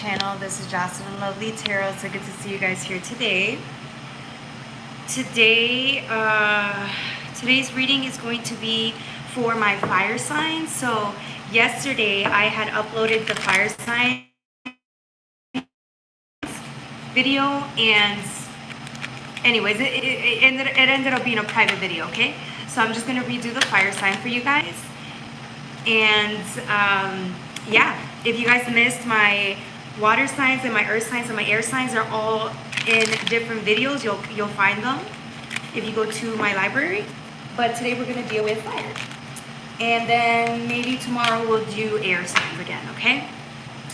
Channel. This is Jocelyn Lovely Tarot. So good to see you guys here today. Today's reading is going to be for my fire signs. So yesterday I had uploaded the fire sign video, and anyways, it ended up being a private video. Okay, so I'm just gonna redo the fire sign for you guys. And yeah, if you guys missed my water signs and my earth signs and my air signs, are all in different videos. You'll find them if you go to my library. But today we're gonna deal with fire, and then maybe tomorrow we'll do air signs again. Okay.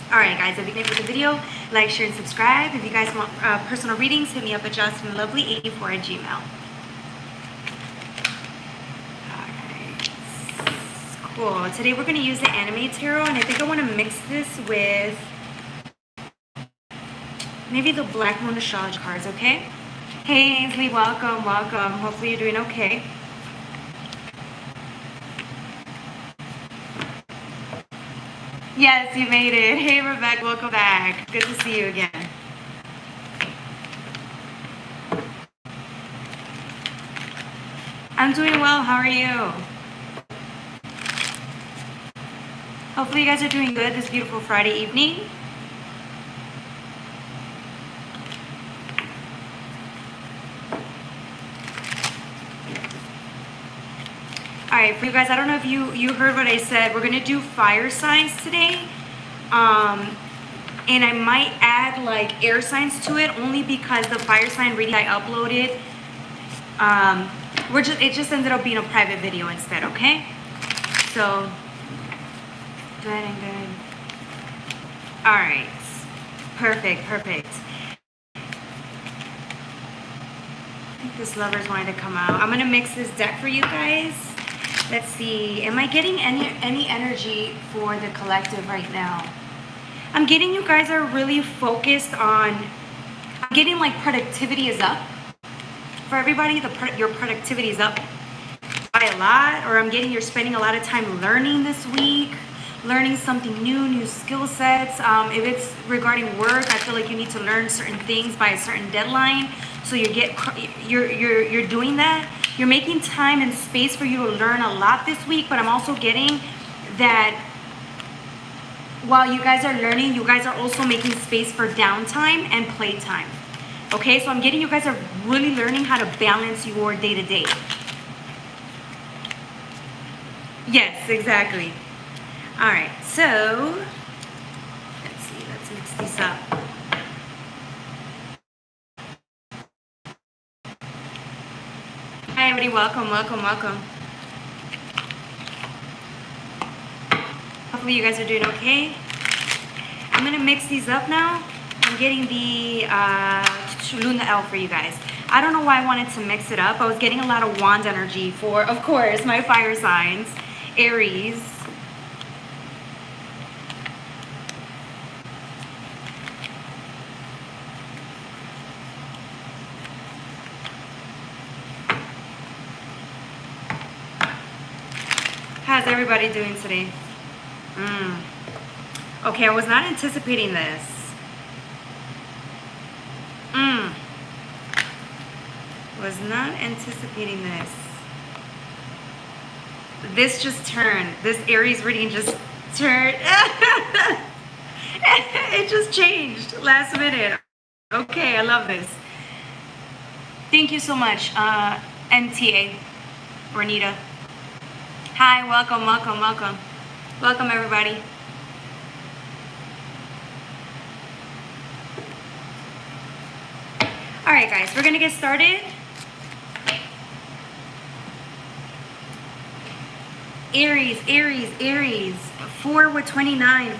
All right, guys. If you like the video, like, share, and subscribe. If you guys want personal readings, hit me up at JocelynLovely84@gmail.com. Cool. Today we're going to use the anime tarot, and I think I want to mix this with maybe the Black Moon astrology cards, okay? Hey Ainsley, welcome. Hopefully you're doing okay. Yes, you made it. Hey Rebecca, welcome back. Good to see you again. I'm doing well. How are you? Hopefully you guys are doing good this beautiful Friday evening. Alright, for you guys, I don't know if you heard what I said. We're going to do fire signs today. And I might add like air signs to it, only because the fire sign reading I uploaded, it just ended up being a private video instead, okay? So good and good. All right, perfect. I think this Lover's wanted to come out. I'm gonna mix this deck for you guys. Let's see. Am I getting any energy for the collective right now? I'm getting you guys are really focused on. I'm getting like productivity is up for everybody. Your productivity is up by a lot, or I'm getting you're spending a lot of time learning this week. Learning something new skill sets. If it's regarding work, I feel like you need to learn certain things by a certain deadline. So you're doing that. You're making time and space for you to learn a lot this week. But I'm also getting that while you guys are learning, you guys are also making space for downtime and playtime. Okay, so I'm getting you guys are really learning how to balance your day to day. Yes, exactly. All right, so let's see, let's mix these up. Hi everybody, welcome. Hopefully you guys are doing okay. I'm gonna mix these up now. I'm getting the Luna L for you guys. I don't know why I wanted to mix it up. I was getting a lot of wand energy for, of course, my fire signs, Aries. How's everybody doing today? Okay, I was not anticipating this. Was not anticipating this. This just turned. This Aries reading just turned. It just changed last minute. Okay, I love this. Thank you so much, MTA, Renita. Hi, welcome. Welcome, everybody. All right, guys, we're gonna get started. Aries, 4 with 29.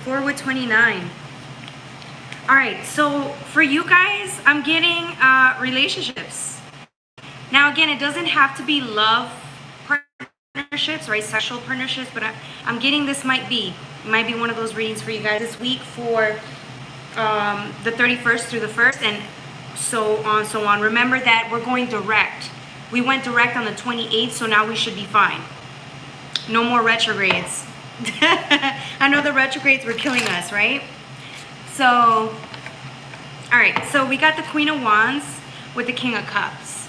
All right, so for you guys, I'm getting relationships. Now, again, it doesn't have to be love partnerships, right? Sexual partnerships, but I'm getting this might be one of those readings for you guys this week for the 31st through the 1st, and so on. Remember that we're going direct. We went direct on the 28th, so now we should be fine. No more retrogrades. I know the retrogrades were killing us, right? So, all right. So we got the Queen of Wands with the King of Cups.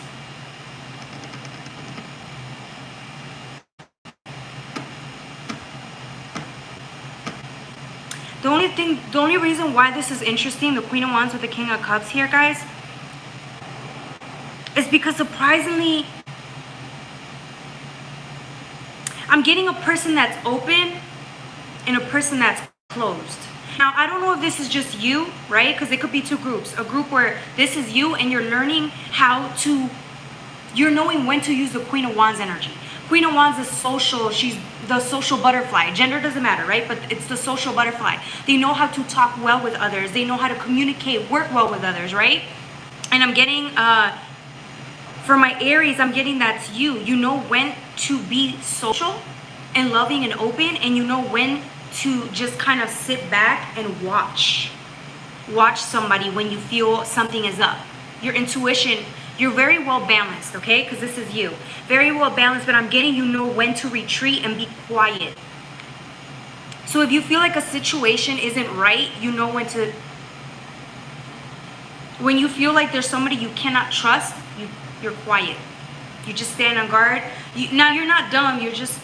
The only reason why this is interesting, the Queen of Wands with the King of Cups here, guys, is because surprisingly, I'm getting a person that's open and a person that's closed. Now, I don't know if this is just you, right? Because it could be two groups. A group where this is you and you're learning you're knowing when to use the Queen of Wands energy. Queen of Wands is social. She's the social butterfly. Gender doesn't matter, right? But it's the social butterfly. They know how to talk well with others. They know how to communicate, work well with others, right? And I'm getting, for my Aries, I'm getting that's you. You know when to be social and loving and open, and you know when to just kind of sit back and watch somebody when you feel something is up. Your intuition, you're very well balanced, okay? Because this is you. Very well balanced, but I'm getting you know when to retreat and be quiet. So if you feel like a situation isn't right, you know when to... When you feel like there's somebody you cannot trust, you're quiet. You just stand on guard. Now, you're not dumb. You're just...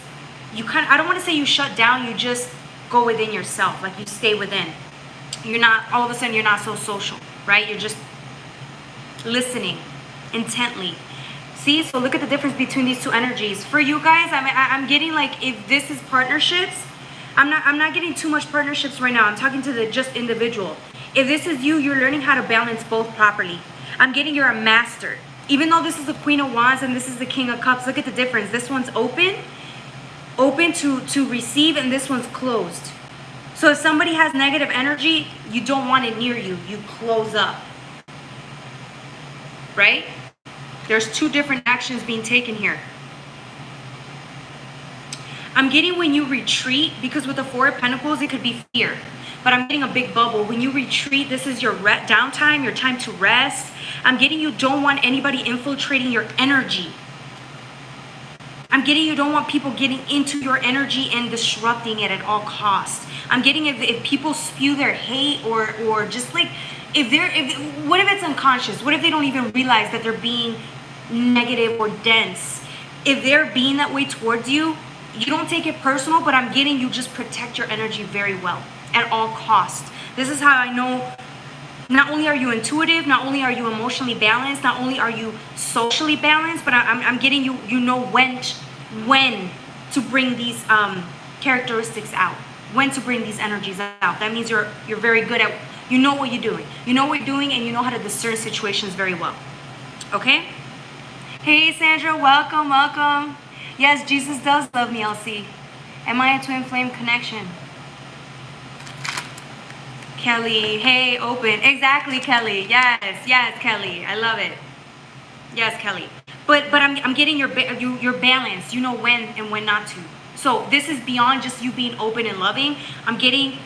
I don't want to say you shut down. You just go within yourself. Like, you stay within. You're not... All of a sudden, you're not so social, right? You're just listening intently. See? So look at the difference between these two energies. For you guys, I'm getting like, if this is partnerships, I'm not getting too much partnerships right now. I'm talking to the just individual. If this is you, you're learning how to balance both properly. I'm getting you're a master. Even though this is the Queen of Wands and this is the King of Cups, look at the difference. This one's open to receive, and this one's closed. So if somebody has negative energy, you don't want it near you. You close up. Right? There's two different actions being taken here. I'm getting when you retreat, because with the Four of Pentacles, it could be fear. But I'm getting a big bubble. When you retreat, this is your downtime, your time to rest. I'm getting you don't want anybody infiltrating your energy. I'm getting you don't want people getting into your energy and disrupting it at all costs. I'm getting if people spew their hate or just like, what if it's unconscious? What if they don't even realize that they're being negative or dense? If they're being that way towards you, you don't take it personal, but I'm getting you just protect your energy very well at all costs. This is how I know not only are you intuitive, not only are you emotionally balanced, not only are you socially balanced, but I'm getting you know when to bring these characteristics out, when to bring these energies out. That means you're very good at, you know what you're doing. You know what you're doing, and you know how to discern situations very well. Okay? Hey, Sandra, welcome, welcome. Yes, Jesus does love me, LC. Am I a twin flame connection? Kelly, hey, open. Exactly, Kelly. Yes, Kelly. I love it. Yes, Kelly. But I'm getting your balance. You know when and when not to. So this is beyond just you being open and loving. I'm getting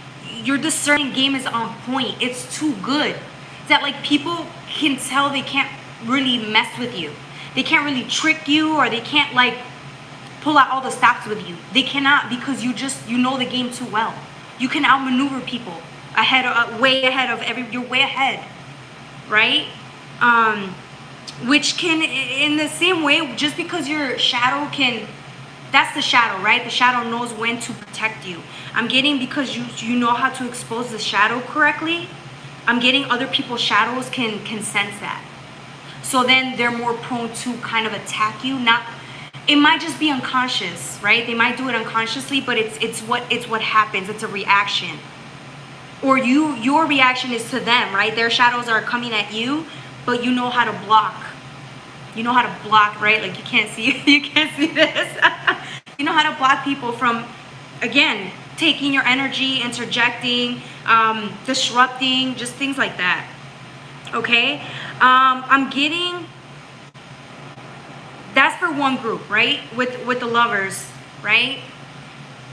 your discerning game is on point. It's too good. It's that like people can tell they can't really mess with you. They can't really trick you, or they can't like pull out all the stops with you. They cannot, because you know the game too well. You can outmaneuver people way ahead of you're way ahead, right? Which can, in the same way, just because your shadow that's the shadow, right? The shadow knows when to protect you. I'm getting because you know how to expose the shadow correctly. I'm getting other people's shadows can sense that. So then they're more prone to kind of attack you. It might just be unconscious, right? They might do it unconsciously, but it's what happens. It's a reaction. Or your reaction is to them, right? Their shadows are coming at you, but you know how to block. You know how to block, right? Like you can't see this. You know how to block people from, again, taking your energy, interjecting, disrupting, just things like that. Okay? I'm getting, that's for one group, right? With the lovers, right?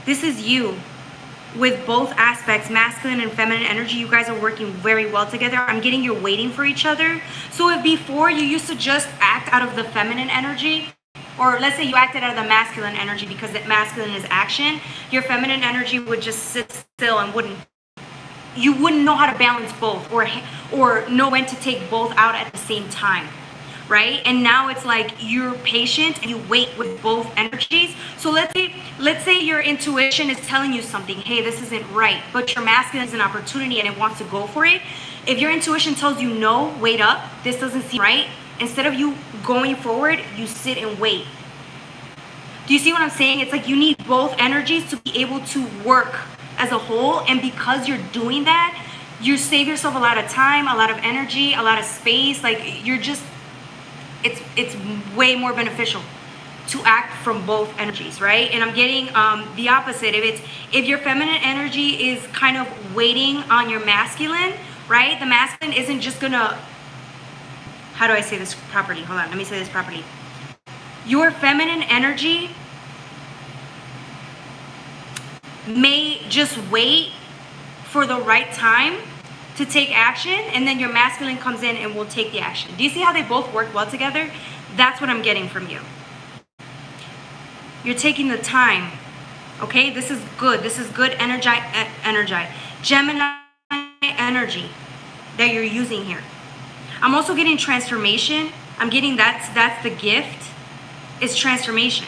This is you. With both aspects, masculine and feminine energy, you guys are working very well together. I'm getting you're waiting for each other. So if before you used to just act out of the feminine energy, or let's say you acted out of the masculine energy because the masculine is action, your feminine energy would just sit still and wouldn't you wouldn't know how to balance both, or know when to take both out at the same time, right? And now it's like you're patient and you wait with both energies. So let's say your intuition is telling you something, hey, this isn't right, but your masculine is an opportunity and it wants to go for it. If your intuition tells you no, wait up, this doesn't seem right, instead of you going forward, you sit and wait. Do you see what I'm saying? It's like you need both energies to be able to work as a whole, and because you're doing that, you save yourself a lot of time, a lot of energy, a lot of space. Like you're just, it's way more beneficial to act from both energies, right? And I'm getting the opposite. If your feminine energy is kind of waiting on your masculine, right? The masculine isn't just gonna, how do I say this properly? Hold on, let me say this properly. Your feminine energy may just wait for the right time to take action, and then your masculine comes in and will take the action. Do you see how they both work well together? That's what I'm getting from you. You're taking the time, okay? This is good. This is good Gemini energy that you're using here. I'm also getting transformation. I'm getting that's the gift. It's transformation.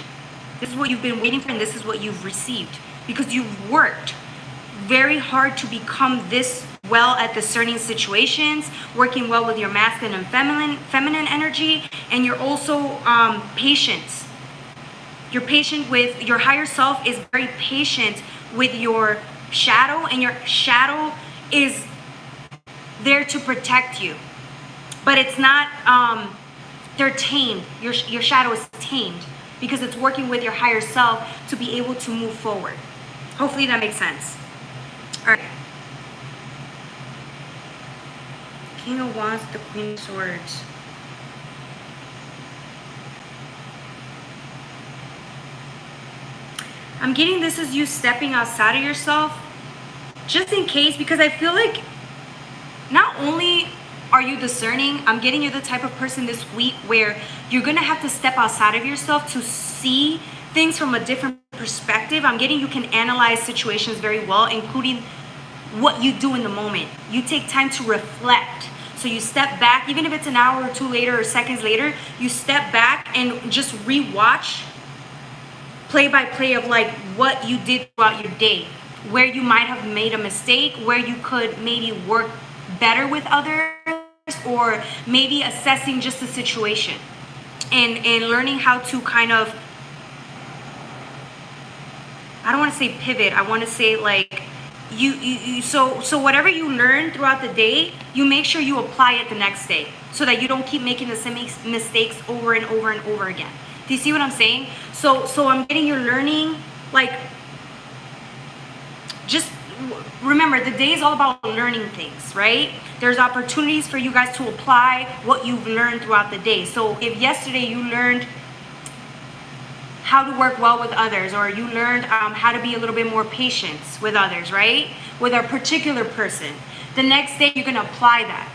This is what you've been waiting for, and this is what you've received, because you've worked very hard to become this well at discerning situations, working well with your masculine and feminine energy, and you're also patient. You're patient with your higher self, is very patient with your shadow, and your shadow is there to protect you. But it's not, they're tamed. Your shadow is tamed because it's working with your higher self to be able to move forward. Hopefully that makes sense. All right. King of Wands, the Queen of Swords. I'm getting this as you stepping outside of yourself, just in case, because I feel like not only are you discerning, I'm getting you the type of person this week where you're going to have to step outside of yourself to see things from a different perspective. I'm getting you can analyze situations very well, including what you do in the moment. You take time to reflect. So you step back, even if it's an hour or two later or seconds later, you step back and just rewatch play by play of like what you did throughout your day, where you might have made a mistake, where you could maybe work better with others, or maybe assessing just the situation and learning how to kind of, I don't want to say pivot, I want to say like so whatever you learn throughout the day, you make sure you apply it the next day so that you don't keep making the same mistakes over and over and over again. Do you see what I'm saying? So I'm getting your learning, like, just remember, the day is all about learning things, right? There's opportunities for you guys to apply what you've learned throughout the day. So if yesterday you learned how to work well with others, or you learned how to be a little bit more patient with others, right? With a particular person, the next day you're gonna apply that.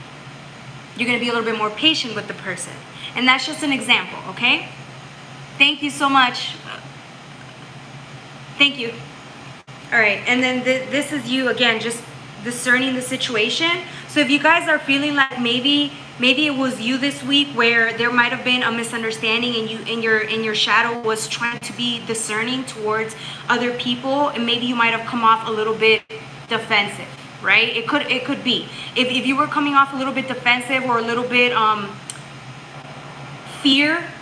You're gonna be a little bit more patient with the person. And that's just an example, okay? Thank you so much. Thank you. All right, and then this is you again, just discerning the situation. So if you guys are feeling like maybe it was you this week where there might have been a misunderstanding, and you in your shadow was trying to be discerning towards other people, and maybe you might have come off a little bit defensive, right? It could be. If you were coming off a little bit defensive or a little bit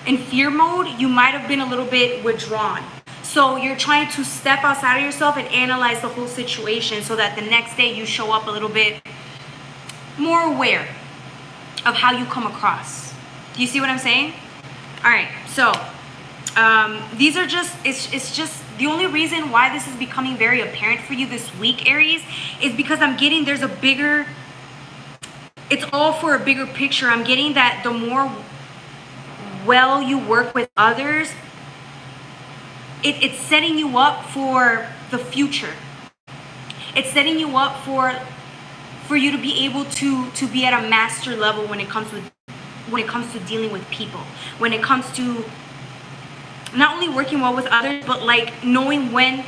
in fear mode, you might have been a little bit withdrawn. So you're trying to step outside of yourself and analyze the whole situation so that the next day you show up a little bit more aware of how you come across. Do you see what I'm saying? All right, so these are just, it's just the only reason why this is becoming very apparent for you this week, Aries, is because I'm getting there's a bigger, it's all for a bigger picture. I'm getting that the more well you work with others, it's setting you up for the future. It's setting you up for you to be able to be at a master level when it comes to dealing with people, when it comes to not only working well with others, but like knowing when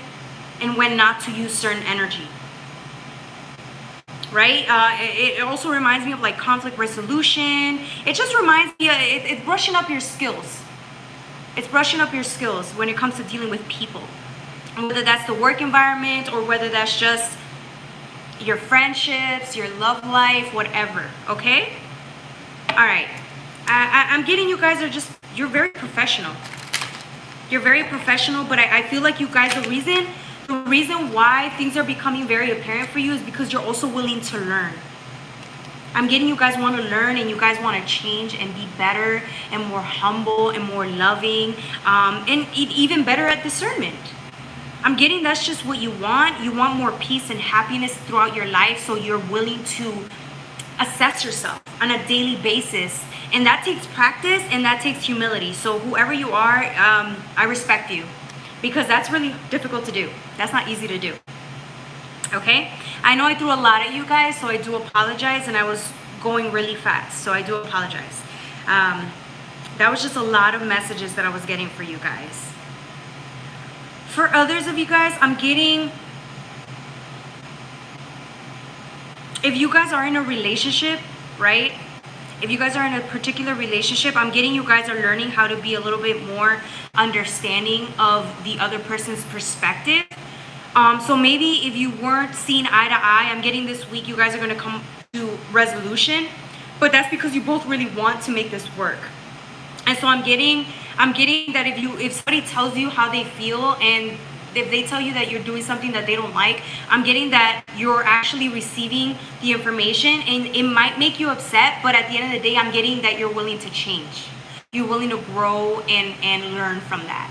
and when not to use certain energy. right? It also reminds me of like conflict resolution. It just reminds me, it's brushing up your skills. It's brushing up your skills when it comes to dealing with people. Whether that's the work environment or whether that's just your friendships, your love life, whatever, okay? All right. I'm getting you guys are just, you're very professional. You're very professional, but I feel like you guys, the reason why things are becoming very apparent for you is because you're also willing to learn. I'm getting you guys want to learn and you guys want to change and be better and more humble and more loving, and even better at discernment. I'm getting that's just what you want. You want more peace and happiness throughout your life, so you're willing to assess yourself on a daily basis. And that takes practice and that takes humility. So whoever you are, I respect you, because that's really difficult to do. That's not easy to do. Okay? I know I threw a lot at you guys, so I do apologize, and I was going really fast, so I do apologize. That was just a lot of messages that I was getting for you guys. For others of you guys, I'm getting, if you guys are in a relationship, right? If you guys are in a particular relationship, I'm getting you guys are learning how to be a little bit more understanding of the other person's perspective. So maybe if you weren't seeing eye to eye, I'm getting this week you guys are going to come to resolution, but that's because you both really want to make this work. And so I'm getting that if somebody tells you how they feel, and if they tell you that you're doing something that they don't like, I'm getting that you're actually receiving the information, and it might make you upset, but at the end of the day, I'm getting that you're willing to change. You're willing to grow and learn from that.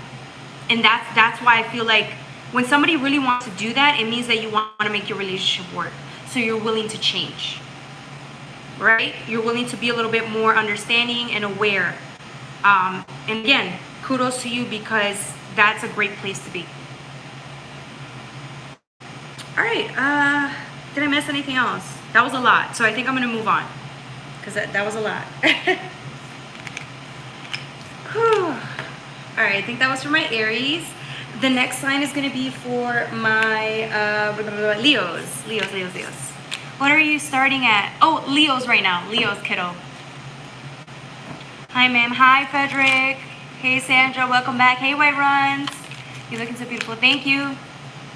And that's why I feel like when somebody really wants to do that, it means that you want to make your relationship work. So you're willing to change, right? You're willing to be a little bit more understanding and aware. And again, kudos to you, because that's a great place to be. All right. Did I miss anything else? That was a lot. So I think I'm going to move on, because that was a lot. Whew. All right. I think that was for my Aries. The next sign is going to be for my Leos. What are you starting at? Oh, Leos right now. Leos, kiddo. Hi, ma'am. Hi, Frederick. Hey, Sandra. Welcome back. Hey, White Runs. You're looking so beautiful. Thank you.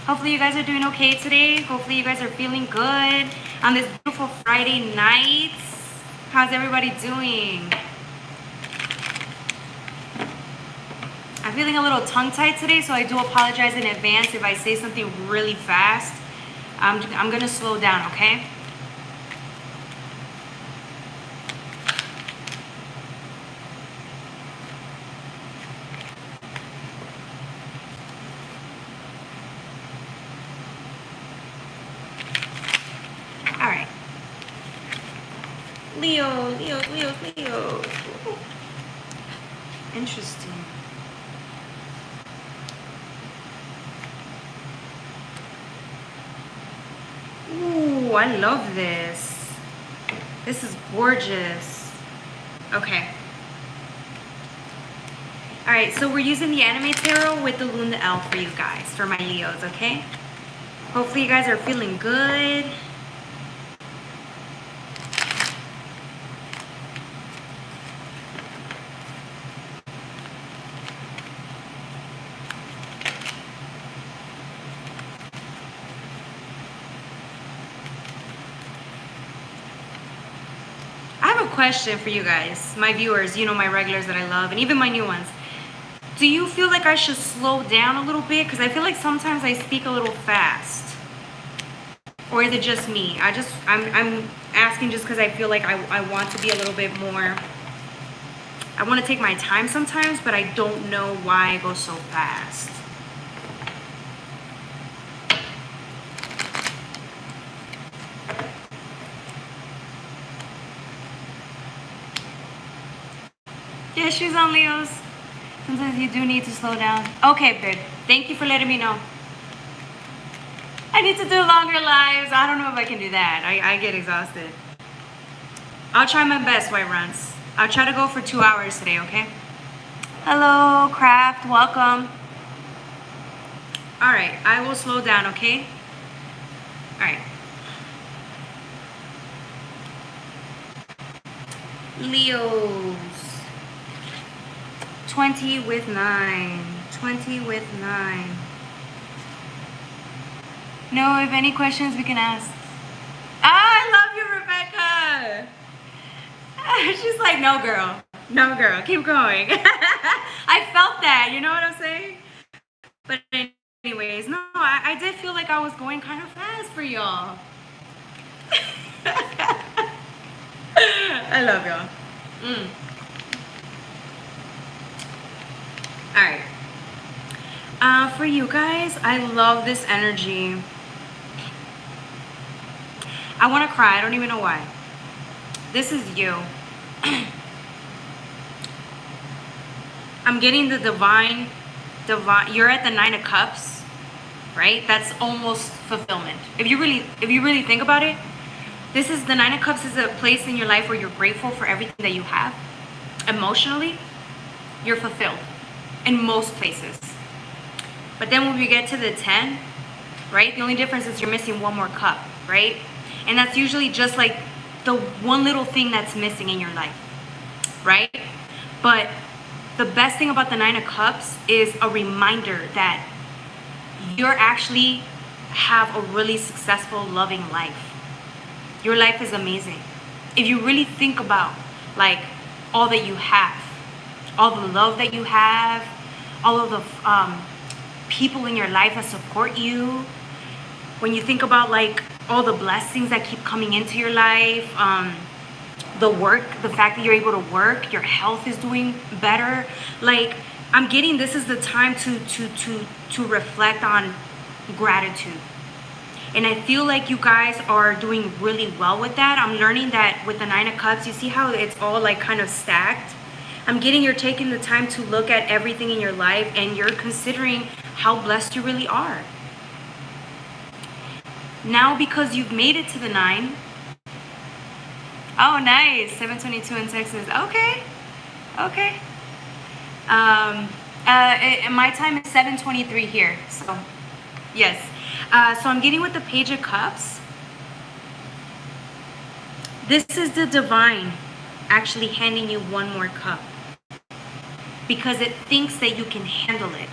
Hopefully you guys are doing okay today. Hopefully you guys are feeling good on this beautiful Friday night. How's everybody doing? I'm feeling a little tongue-tied today, so I do apologize in advance if I say something really fast. I'm going to slow down, okay? All right. Leo. Interesting. Ooh, I love this. This is gorgeous. Okay. All right, so we're using the Anime Tarot with the Luna L for you guys, for my Leos, okay? Hopefully you guys are feeling good. Question for you guys, my viewers, you know, my regulars that I love, and even my new ones. Do you feel like I should slow down a little bit? Because I feel like sometimes I speak a little fast. Or is it just me? I'm asking just because I feel like I want to be a little bit more, I want to take my time sometimes, but I don't know why I go so fast. Yeah, shoes on, Leos. Sometimes you do need to slow down. Okay, good. Thank you for letting me know. I need to do longer lives. I don't know if I can do that. I get exhausted. I'll try my best, White Runs. I'll try to go for 2 hours today, okay? Hello, Craft. Welcome. All right. I will slow down, okay? All right. Leos. 20 with 9. 20 with 9. No, if any questions we can ask. Ah, I love you, Rebecca. She's like, no, girl. No, girl. Keep going. I felt that. You know what I'm saying? But anyways, no, I did feel like I was going kind of fast for y'all. I love y'all. All right. For you guys, I love this energy. I want to cry. I don't even know why. This is you. I'm getting the divine. You're at the 9 of Cups, right? That's almost fulfillment. If you really think about it, this is the 9 of Cups is a place in your life where you're grateful for everything that you have. Emotionally, you're fulfilled in most places. But then when we get to the 10, right? The only difference is you're missing one more cup, right? And that's usually just like the one little thing that's missing in your life, right? But the best thing about the 9 of Cups is a reminder that you're actually have a really successful, loving life. Your life is amazing. If you really think about like all that you have, all the love that you have, all of the people in your life that support you, when you think about like all the blessings that keep coming into your life, the work, the fact that you're able to work, your health is doing better. Like I'm getting this is the time to reflect on gratitude. And I feel like you guys are doing really well with that. I'm learning that with the 9 of Cups, you see how it's all like kind of stacked? I'm getting you're taking the time to look at everything in your life and you're considering how blessed you really are. Now because you've made it to the 9. Oh, nice. 722 in Texas. Okay. Okay. My time is 7:23 here. So, yes. So I'm getting with the Page of Cups. This is the divine actually handing you one more cup because it thinks that you can handle it.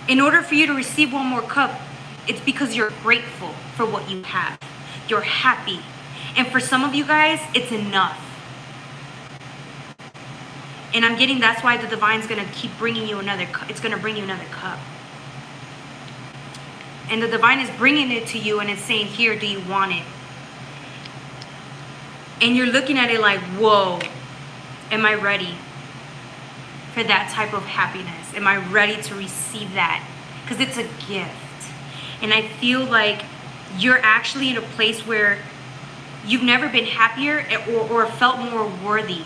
In order for you to receive one more cup, it's because you're grateful for what you have. You're happy. And for some of you guys, it's enough. And I'm getting that's why the divine's going to keep bringing you another cup. It's going to bring you another cup. And the divine is bringing it to you and it's saying, here, do you want it? And you're looking at it like, whoa, am I ready for that type of happiness? Am I ready to receive that? Because it's a gift. And I feel like you're actually in a place where you've never been happier or felt more worthy.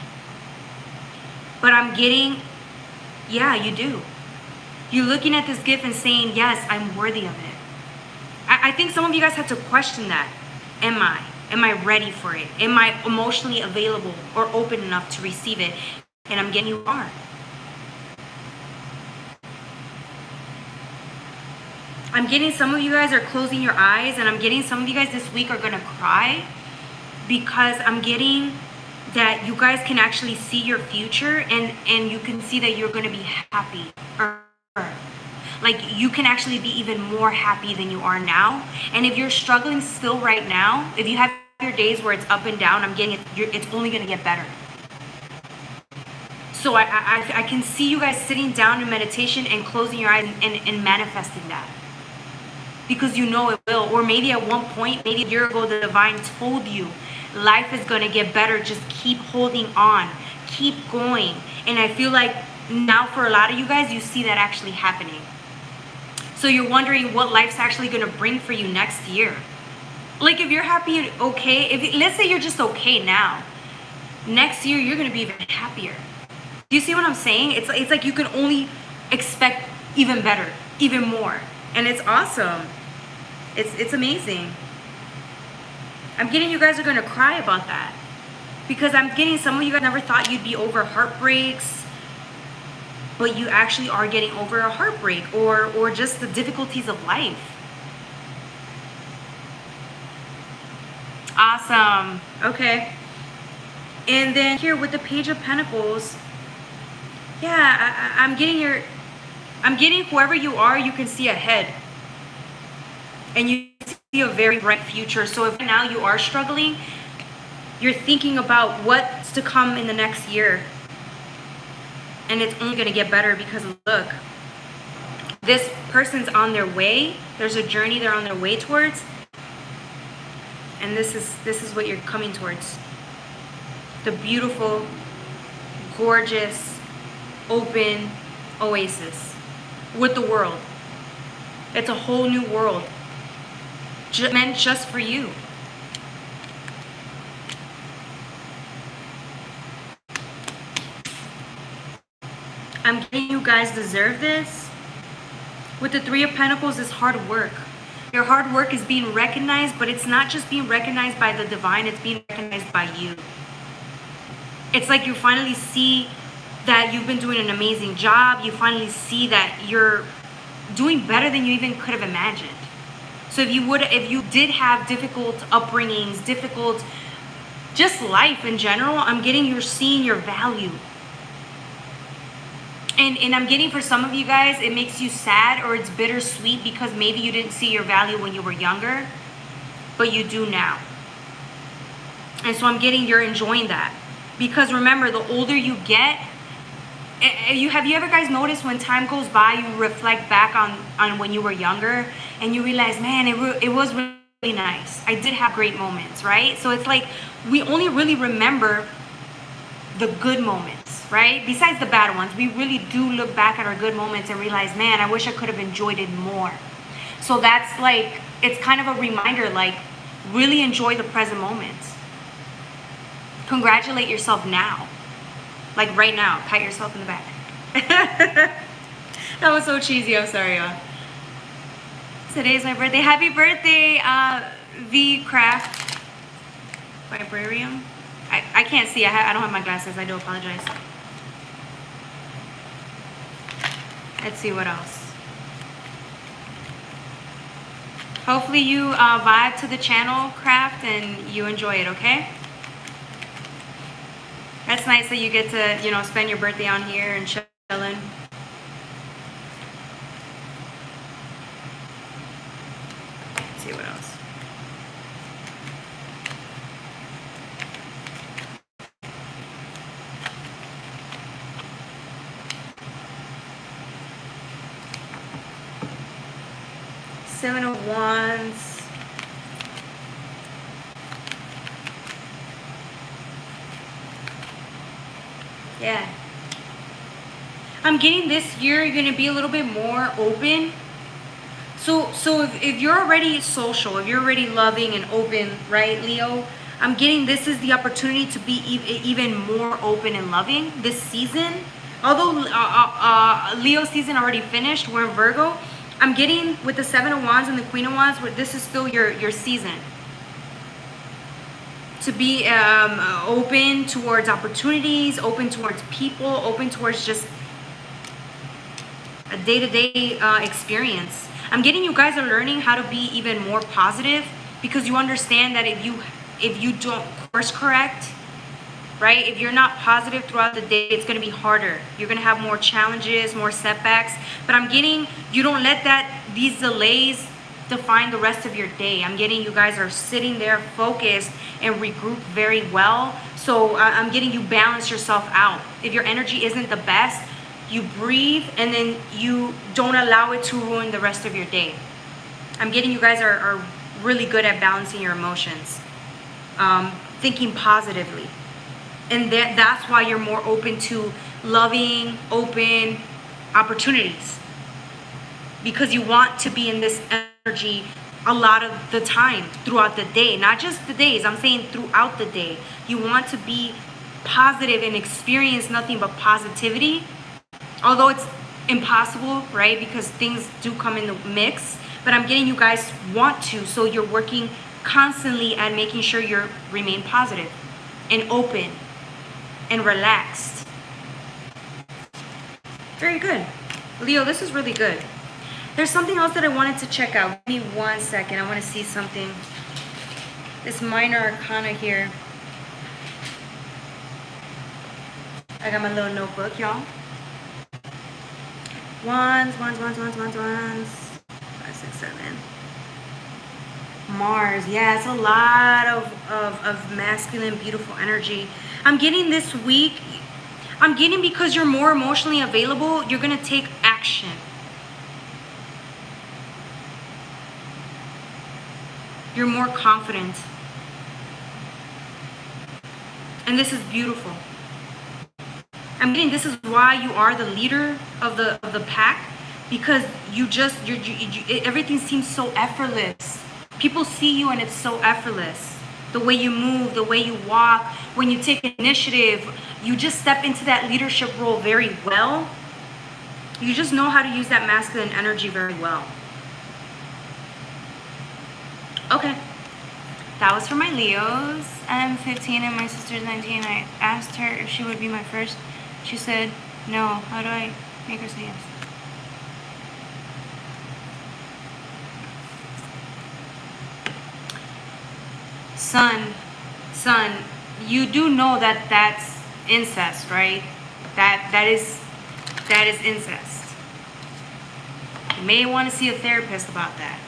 But I'm getting, yeah, you do. You're looking at this gift and saying, yes, I'm worthy of it. I think some of you guys have to question that. Am I? Am I ready for it? Am I emotionally available or open enough to receive it? And I'm getting you are. I'm getting some of you guys are closing your eyes, and I'm getting some of you guys this week are going to cry because I'm getting that you guys can actually see your future and you can see that you're going to be happy. Like you can actually be even more happy than you are now. And if you're struggling still right now, if you have your days where it's up and down, I'm getting it, it's only going to get better. So I can see you guys sitting down in meditation and closing your eyes and manifesting that. Because you know it will. Or maybe at one point, maybe a year ago, the divine told you life is going to get better. Just keep holding on. Keep going. And I feel like now for a lot of you guys, you see that actually happening. So you're wondering what life's actually going to bring for you next year. Like if you're happy and okay, let's say you're just okay now. Next year, you're going to be even happier. Do you see what I'm saying? It's like you can only expect even better, even more. And it's awesome. It's amazing. I'm getting you guys are going to cry about that. Because I'm getting some of you guys never thought you'd be over heartbreaks. But you actually are getting over a heartbreak or just the difficulties of life. Awesome. Okay. And then here with the Page of Pentacles, yeah, I'm getting whoever you are, you can see ahead. And you see a very bright future. So if now you are struggling, you're thinking about what's to come in the next year. And it's only going to get better because look, this person's on their way. There's a journey they're on their way towards. And this is what you're coming towards. The beautiful, gorgeous, open oasis with the world. It's a whole new world. Meant just for you. I'm getting you guys deserve this. With the Three of Pentacles is hard work. Your hard work is being recognized, but it's not just being recognized by the divine, it's being recognized by you. It's like you finally see that you've been doing an amazing job. You finally see that you're doing better than you even could have imagined. So if you did have difficult upbringings, difficult, just life in general, I'm getting you're seeing your value. And I'm getting for some of you guys, it makes you sad or it's bittersweet because maybe you didn't see your value when you were younger, but you do now. And so I'm getting you're enjoying that. Because remember, the older you get, have you ever guys noticed when time goes by, you reflect back on when you were younger and you realize, man, it was really nice. I did have great moments, right? So it's like we only really remember the good moments, right? Besides the bad ones, we really do look back at our good moments and realize, man, I wish I could have enjoyed it more. So that's like, it's kind of a reminder, like really enjoy the present moments. Congratulate yourself now. Like right now, pat yourself in the back. That was so cheesy, I'm sorry, y'all. Today's my birthday. Happy birthday, V Craft Vibrarium. I can't see, I don't have my glasses, I do apologize. Let's see what else. Hopefully you vibe to the channel, Craft, and you enjoy it, okay? That's nice that you get to, you know, spend your birthday on here and chilling. Let's see what else. Seven of Wands. Yeah. I'm getting this year you're going to be a little bit more open. So if you're already social, if you're already loving and open, right, Leo? I'm getting this is the opportunity to be even more open and loving this season. Although Leo season already finished, we're in Virgo. I'm getting with the Seven of Wands and the Queen of Wands, where this is still your season. To be open towards opportunities, open towards people, open towards just a day-to-day experience. I'm getting you guys are learning how to be even more positive because you understand that if you don't course correct, right? If you're not positive throughout the day, it's going to be harder. You're going to have more challenges, more setbacks. But I'm getting you don't let these delays define the rest of your day. I'm getting you guys are sitting there focused and regroup very well. So I'm getting you balance yourself out. If your energy isn't the best, you breathe and then you don't allow it to ruin the rest of your day. I'm getting you guys are really good at balancing your emotions, thinking positively. And that's why you're more open to loving, open opportunities. Because you want to be in this energy a lot of the time throughout the day. Not just the days, I'm saying throughout the day. You want to be positive and experience nothing but positivity. Although it's impossible, right? Because things do come in the mix. But I'm getting you guys want to. So you're working constantly at making sure you remain positive and open and relaxed. Very good. Leo, this is really good. There's something else that I wanted to check out. Give me 1 second. I want to see something. This minor arcana here. I got my little notebook, y'all. Wands, wands, wands, wands, wands, wands. 5, 6, 7. Mars. Yeah, it's a lot of masculine, beautiful energy. I'm getting this week. I'm getting because you're more emotionally available, you're going to take action. You're more confident. And this is beautiful. I'm getting this is why you are the leader of the pack, because you everything seems so effortless. People see you and it's so effortless. The way you move, the way you walk, when you take initiative, you just step into that leadership role very well. You just know how to use that masculine energy very well. Okay. That was for my Leos. I'm 15 and my sister's 19. I asked her if she would be my first. She said, no. How do I make her say yes? Son, you do know that that's incest, right? That is incest. You may want to see a therapist about that.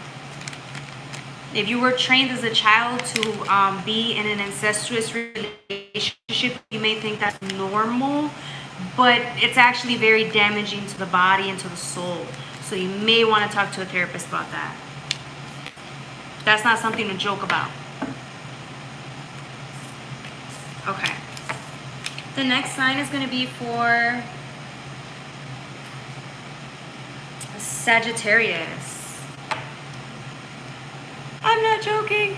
If you were trained as a child to be in an incestuous relationship, you may think that's normal, but it's actually very damaging to the body and to the soul. So you may want to talk to a therapist about that. That's not something to joke about. Okay. The next sign is going to be for Sagittarius. I'm not joking.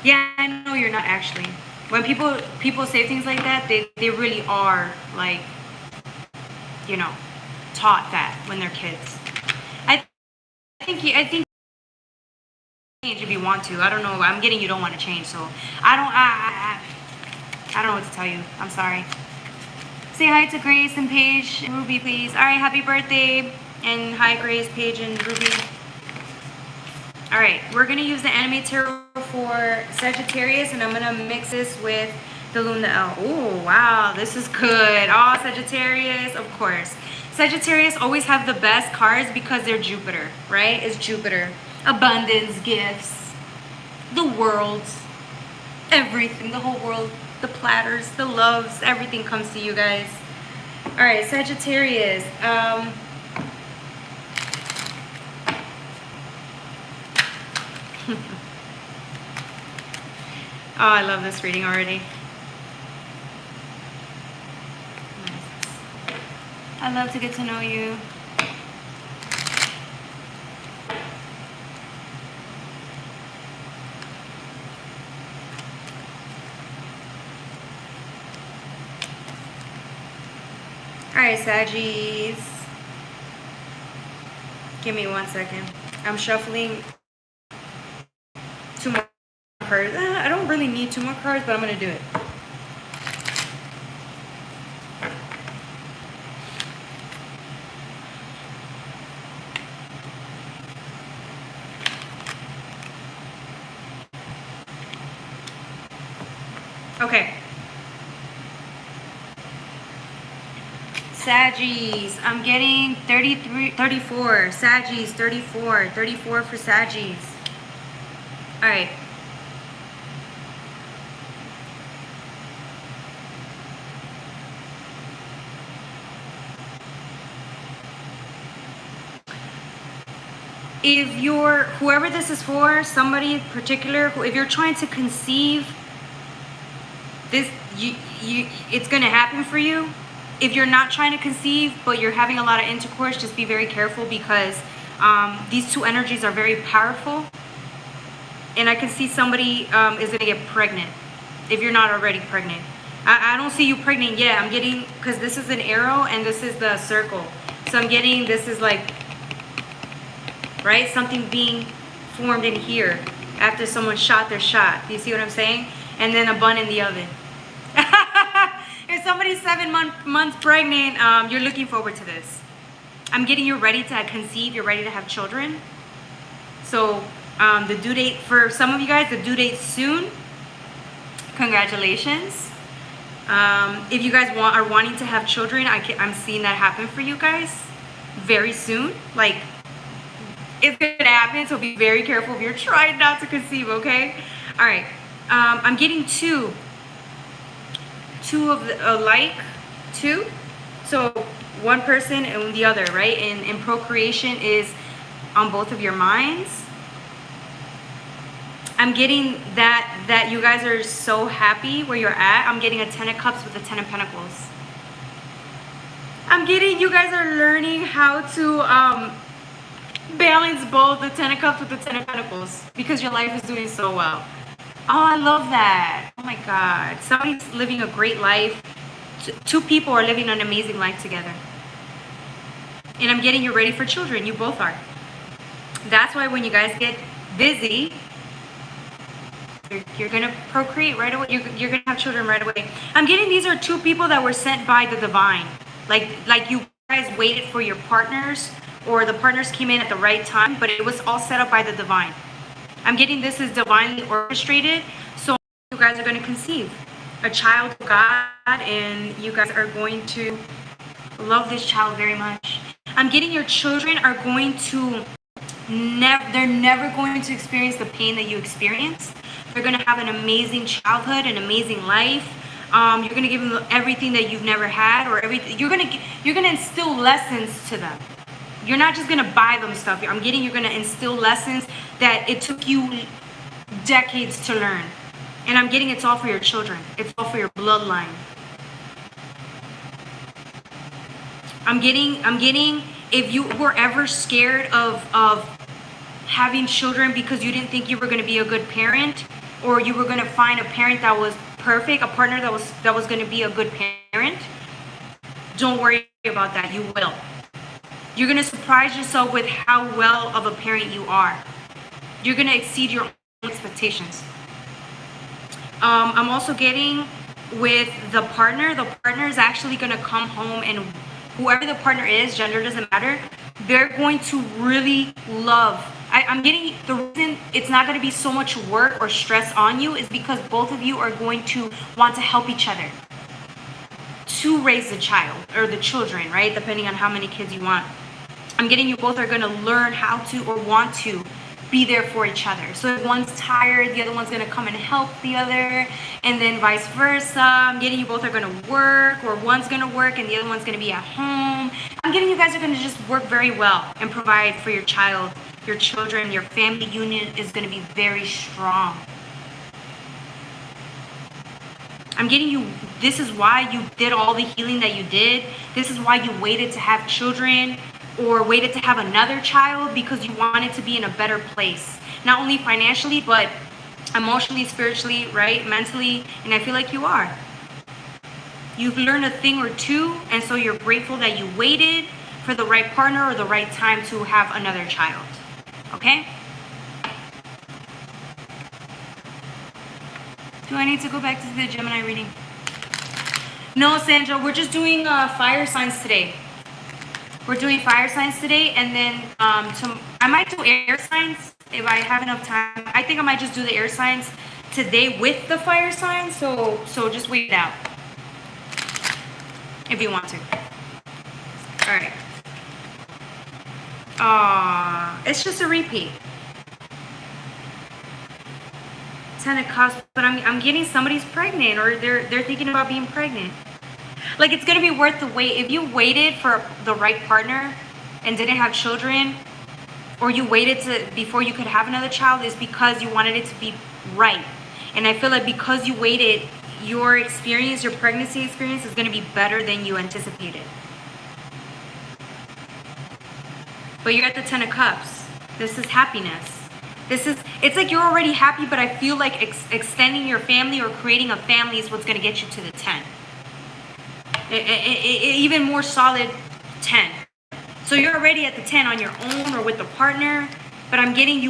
Yeah, I know you're not actually. When people say things like that, they really are, like, you know, taught that when they're kids. I think change if you want to. I don't know. I'm getting you don't want to change, so I don't know what to tell you. I'm sorry. Say hi to Grace and Paige and Ruby, please. All right, happy birthday. And hi, Grace, Paige, and Ruby. All right, we're going to use the Anime Tarot for Sagittarius, and I'm going to mix this with the Luna L. Oh, wow, this is good. Oh, Sagittarius, of course. Sagittarius always have the best cards because they're Jupiter, right? It's Jupiter. Abundance, gifts, the world, everything, the whole world, the platters, the loves, everything comes to you guys. All right, Sagittarius. Oh, I love this reading already. Nice. I love to get to know you. All right, Saggies. Give me 1 second. I'm shuffling 2 more cards. I don't really need 2 more cards, but I'm going to do it. Okay. Saggies, I'm getting 34. Saggies, 34 for Saggies. All right. If you're, whoever this is for, somebody in particular, if you're trying to conceive, this, it's going to happen for you. If you're not trying to conceive, but you're having a lot of intercourse, just be very careful because these two energies are very powerful. And I can see somebody is going to get pregnant if you're not already pregnant. I don't see you pregnant yet. I'm getting, because this is an arrow and this is the circle. So I'm getting, this is like, right? Something being formed in here after someone shot their shot. Do you see what I'm saying? And then a bun in the oven. If somebody's 7 months pregnant, you're looking forward to this. I'm getting you ready to conceive. You're ready to have children. So the due date, for some of you guys, the due date's soon. Congratulations. If you guys are wanting to have children, I'm seeing that happen for you guys very soon. Like, it's gonna happen, so be very careful if you're trying not to conceive, okay? All right, I'm getting two of the alike, two. So one person and the other, right? And procreation is on both of your minds. I'm getting that you guys are so happy where you're at. I'm getting a 10 of Cups with a 10 of Pentacles. I'm getting you guys are learning how to balance both the 10 of Cups with the 10 of Pentacles because your life is doing so well. Oh, I love that. Oh my God. Somebody's living a great life. Two people are living an amazing life together. And I'm getting you ready for children. You both are. That's why when you guys get busy, you're going to procreate right away. You're going to have children right away. I'm getting these are two people that were sent by the divine. Like you guys waited for your partners, or the partners came in at the right time, but it was all set up by the divine. I'm getting this is divinely orchestrated. So you guys are going to conceive a child of God, and you guys are going to love this child very much. I'm getting your children are going to they're never going to experience the pain that you experienced. They're going to have an amazing childhood, an amazing life. You're going to give them everything that you've never had, or everything. You're going to instill lessons to them. You're not just going to buy them stuff. I'm getting you're going to instill lessons that it took you decades to learn. And I'm getting it's all for your children. It's all for your bloodline. I'm getting if you were ever scared of having children because you didn't think you were going to be a good parent, or you were going to find a parent that was perfect, a partner that was going to be a good parent, don't worry about that. You will. You're going to surprise yourself with how well of a parent you are. You're going to exceed your own expectations. I'm also getting with the partner is actually going to come home, and whoever the partner is, gender doesn't matter, they're going to really love. I'm getting the reason it's not going to be so much work or stress on you is because both of you are going to want to help each other to raise the child or the children, right? Depending on how many kids you want. I'm getting you both are going to learn how to or want to be there for each other. So if one's tired, the other one's going to come and help the other, and then vice versa. I'm getting you both are going to work, or one's going to work and the other one's going to be at home. I'm getting you guys are going to just work very well and provide for your child, your children. Your family union is going to be very strong. I'm getting you, this is why you did all the healing that you did. This is why you waited to have children, or waited to have another child, because you wanted to be in a better place. Not only financially, but emotionally, spiritually, right? Mentally, and I feel like you are. You've learned a thing or two, and so you're grateful that you waited for the right partner or the right time to have another child. Okay? Do I need to go back to the Gemini reading? No, Sandra, we're just doing fire signs today. We're doing fire signs today, and then I might do air signs if I have enough time. I think I might just do the air signs today with the fire signs, so just wait it out if you want to. All right. It's just a repeat. 10 of Cups, but I'm getting somebody's pregnant, or they're thinking about being pregnant. Like, it's going to be worth the wait. If you waited for the right partner and didn't have children, or you waited before you could have another child, is because you wanted it to be right. And I feel like because you waited, your experience, your pregnancy experience is going to be better than you anticipated. But you're at the 10 of Cups. This is happiness. It's like you're already happy, but I feel like extending your family or creating a family is what's going to get you to the 10. Even more solid 10. So you're already at the 10 on your own or with a partner, but I'm getting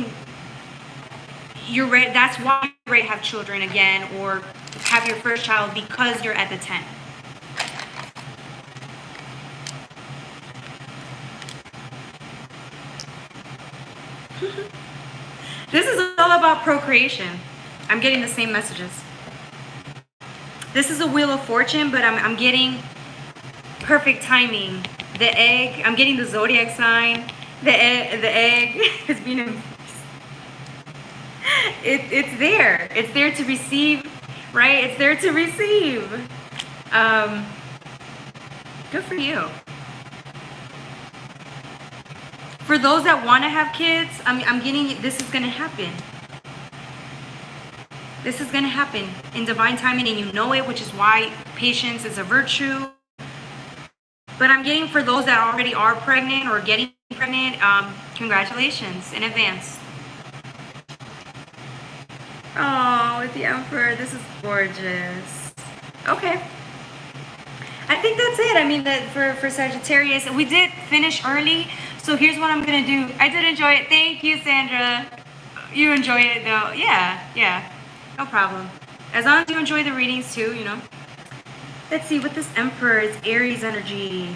you're ready. That's why you're ready to have children again, or have your first child, because you're at the 10. This is all about procreation. I'm getting the same messages. This is a Wheel of Fortune, but I'm getting perfect timing. The egg, I'm getting the zodiac sign. The egg is being, it's there. It's there to receive, right? It's there to receive. Good for you. For those that want to have kids, I'm getting, this is going to happen. This is going to happen in divine timing, and you know it, which is why patience is a virtue. But I'm getting, for those that already are pregnant or getting pregnant, congratulations in advance. Oh, with the Emperor, this is gorgeous. Okay. I think that's it. I mean, for Sagittarius, we did finish early. So here's what I'm going to do. I did enjoy it. Thank you, Sandra. You enjoy it, though. Yeah. No problem. As long as you enjoy the readings, too, you know. Let's see what this Emperor is. Aries energy.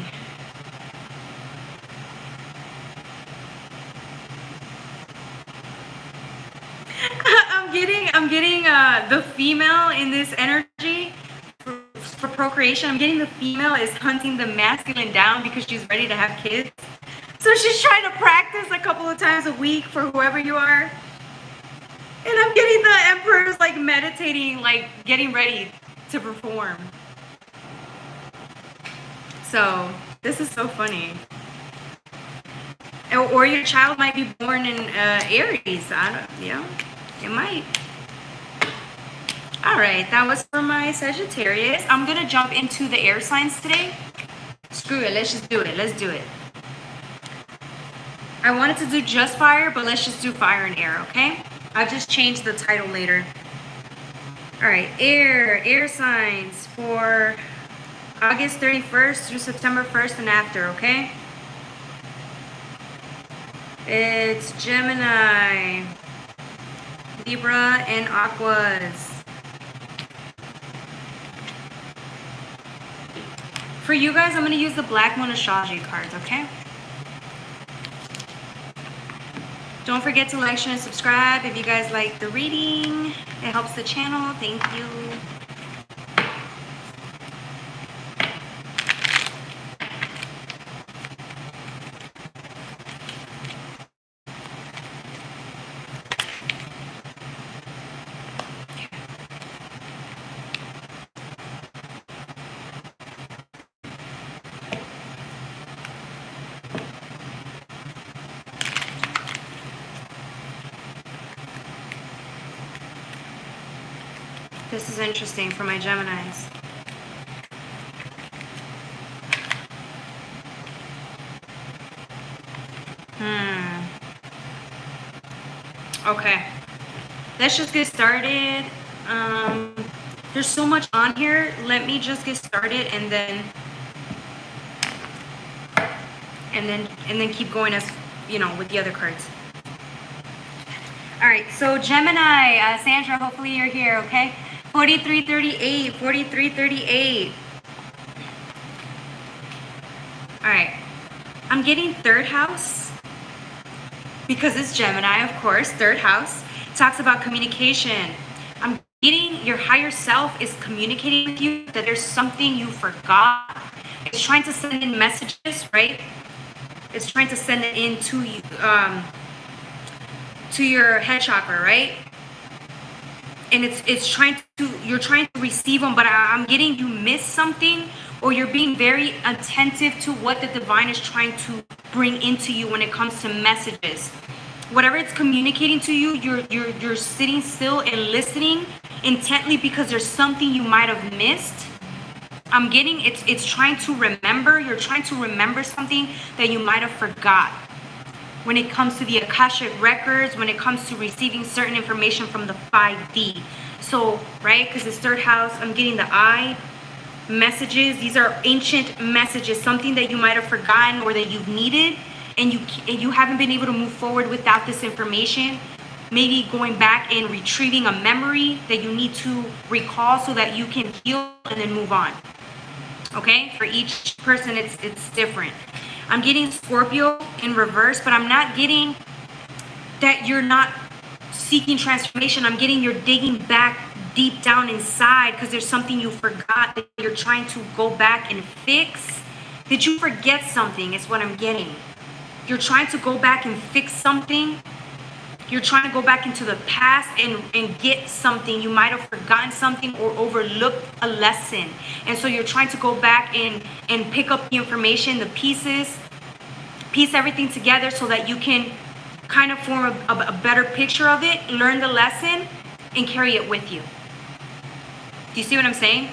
I'm getting the female in this energy for procreation. I'm getting the female is hunting the masculine down because she's ready to have kids. So she's trying to practice a couple of times a week for whoever you are. And I'm getting the Emperor's like meditating, like getting ready to perform. So this is so funny. Or your child might be born in Aries. It might. All right, that was for my Sagittarius. I'm gonna jump into the air signs today. Screw it, let's just do it. Let's do it. I wanted to do just fire, but let's just do fire and air, okay? I'll just change the title later. All right, air signs for August 31st through September 1st and after, okay? It's Gemini, Libra, and Aquarius. For you guys, I'm going to use the Black Moon Astrology cards, okay? Don't forget to like, share, and subscribe if you guys like the reading. It helps the channel. Thank you. This is interesting for my Geminis. Okay. Let's just get started. There's so much on here. Let me just get started and then keep going as, you know, with the other cards. All right, so Gemini, Sandra, hopefully you're here, okay? 4338, 4338. All right, I'm getting third house because it's Gemini, of course. Third house talks about communication. I'm getting your higher self is communicating with you that there's something you forgot. It's trying to send in messages, right? It's trying to send it in to you, to your head chakra, right? And you're trying to receive them, but I'm getting you miss something, or you're being very attentive to what the divine is trying to bring into you when it comes to messages. Whatever it's communicating to you, you're sitting still and listening intently because there's something you might have missed. I'm getting it's trying to remember. You're trying to remember something that you might have forgot. When it comes to the Akashic records, when it comes to receiving certain information from the 5D. So, right, because it's third house, I'm getting the eye messages. These are ancient messages, something that you might have forgotten or that you've needed, and you haven't been able to move forward without this information. Maybe going back and retrieving a memory that you need to recall so that you can heal and then move on. Okay, for each person, it's different. I'm getting Scorpio in reverse, but I'm not getting that you're not seeking transformation. I'm getting you're digging back deep down inside because there's something you forgot that you're trying to go back and fix. Did you forget something? Is what I'm getting. You're trying to go back and fix something. You're trying to go back into the past and get something. You might have forgotten something or overlooked a lesson. And so you're trying to go back and pick up the information, the pieces, piece everything together so that you can kind of form a better picture of it, learn the lesson, and carry it with you. Do you see what I'm saying?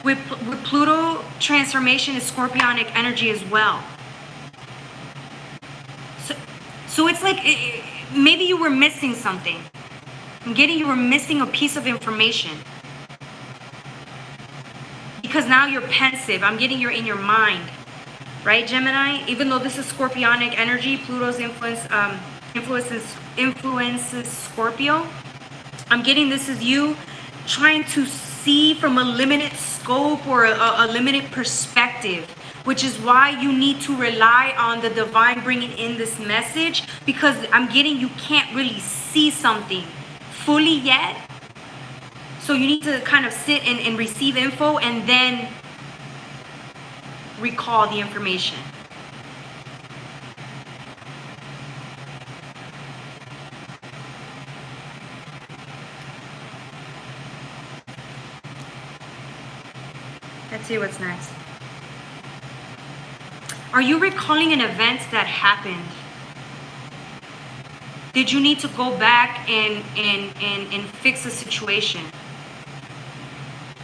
With Pluto, transformation is scorpionic energy as well. So it's like maybe you were missing something. I'm getting you were missing a piece of information. Because now you're pensive. I'm getting you're in your mind. Right, Gemini? Even though this is scorpionic energy, Pluto's influences Scorpio. I'm getting this is you trying to see from a limited scope or a limited perspective, which is why you need to rely on the divine bringing in this message, because I'm getting you can't really see something fully yet. So you need to kind of sit and receive info and then recall the information. Let's see what's next. Are you recalling an event that happened? Did you need to go back and fix a situation?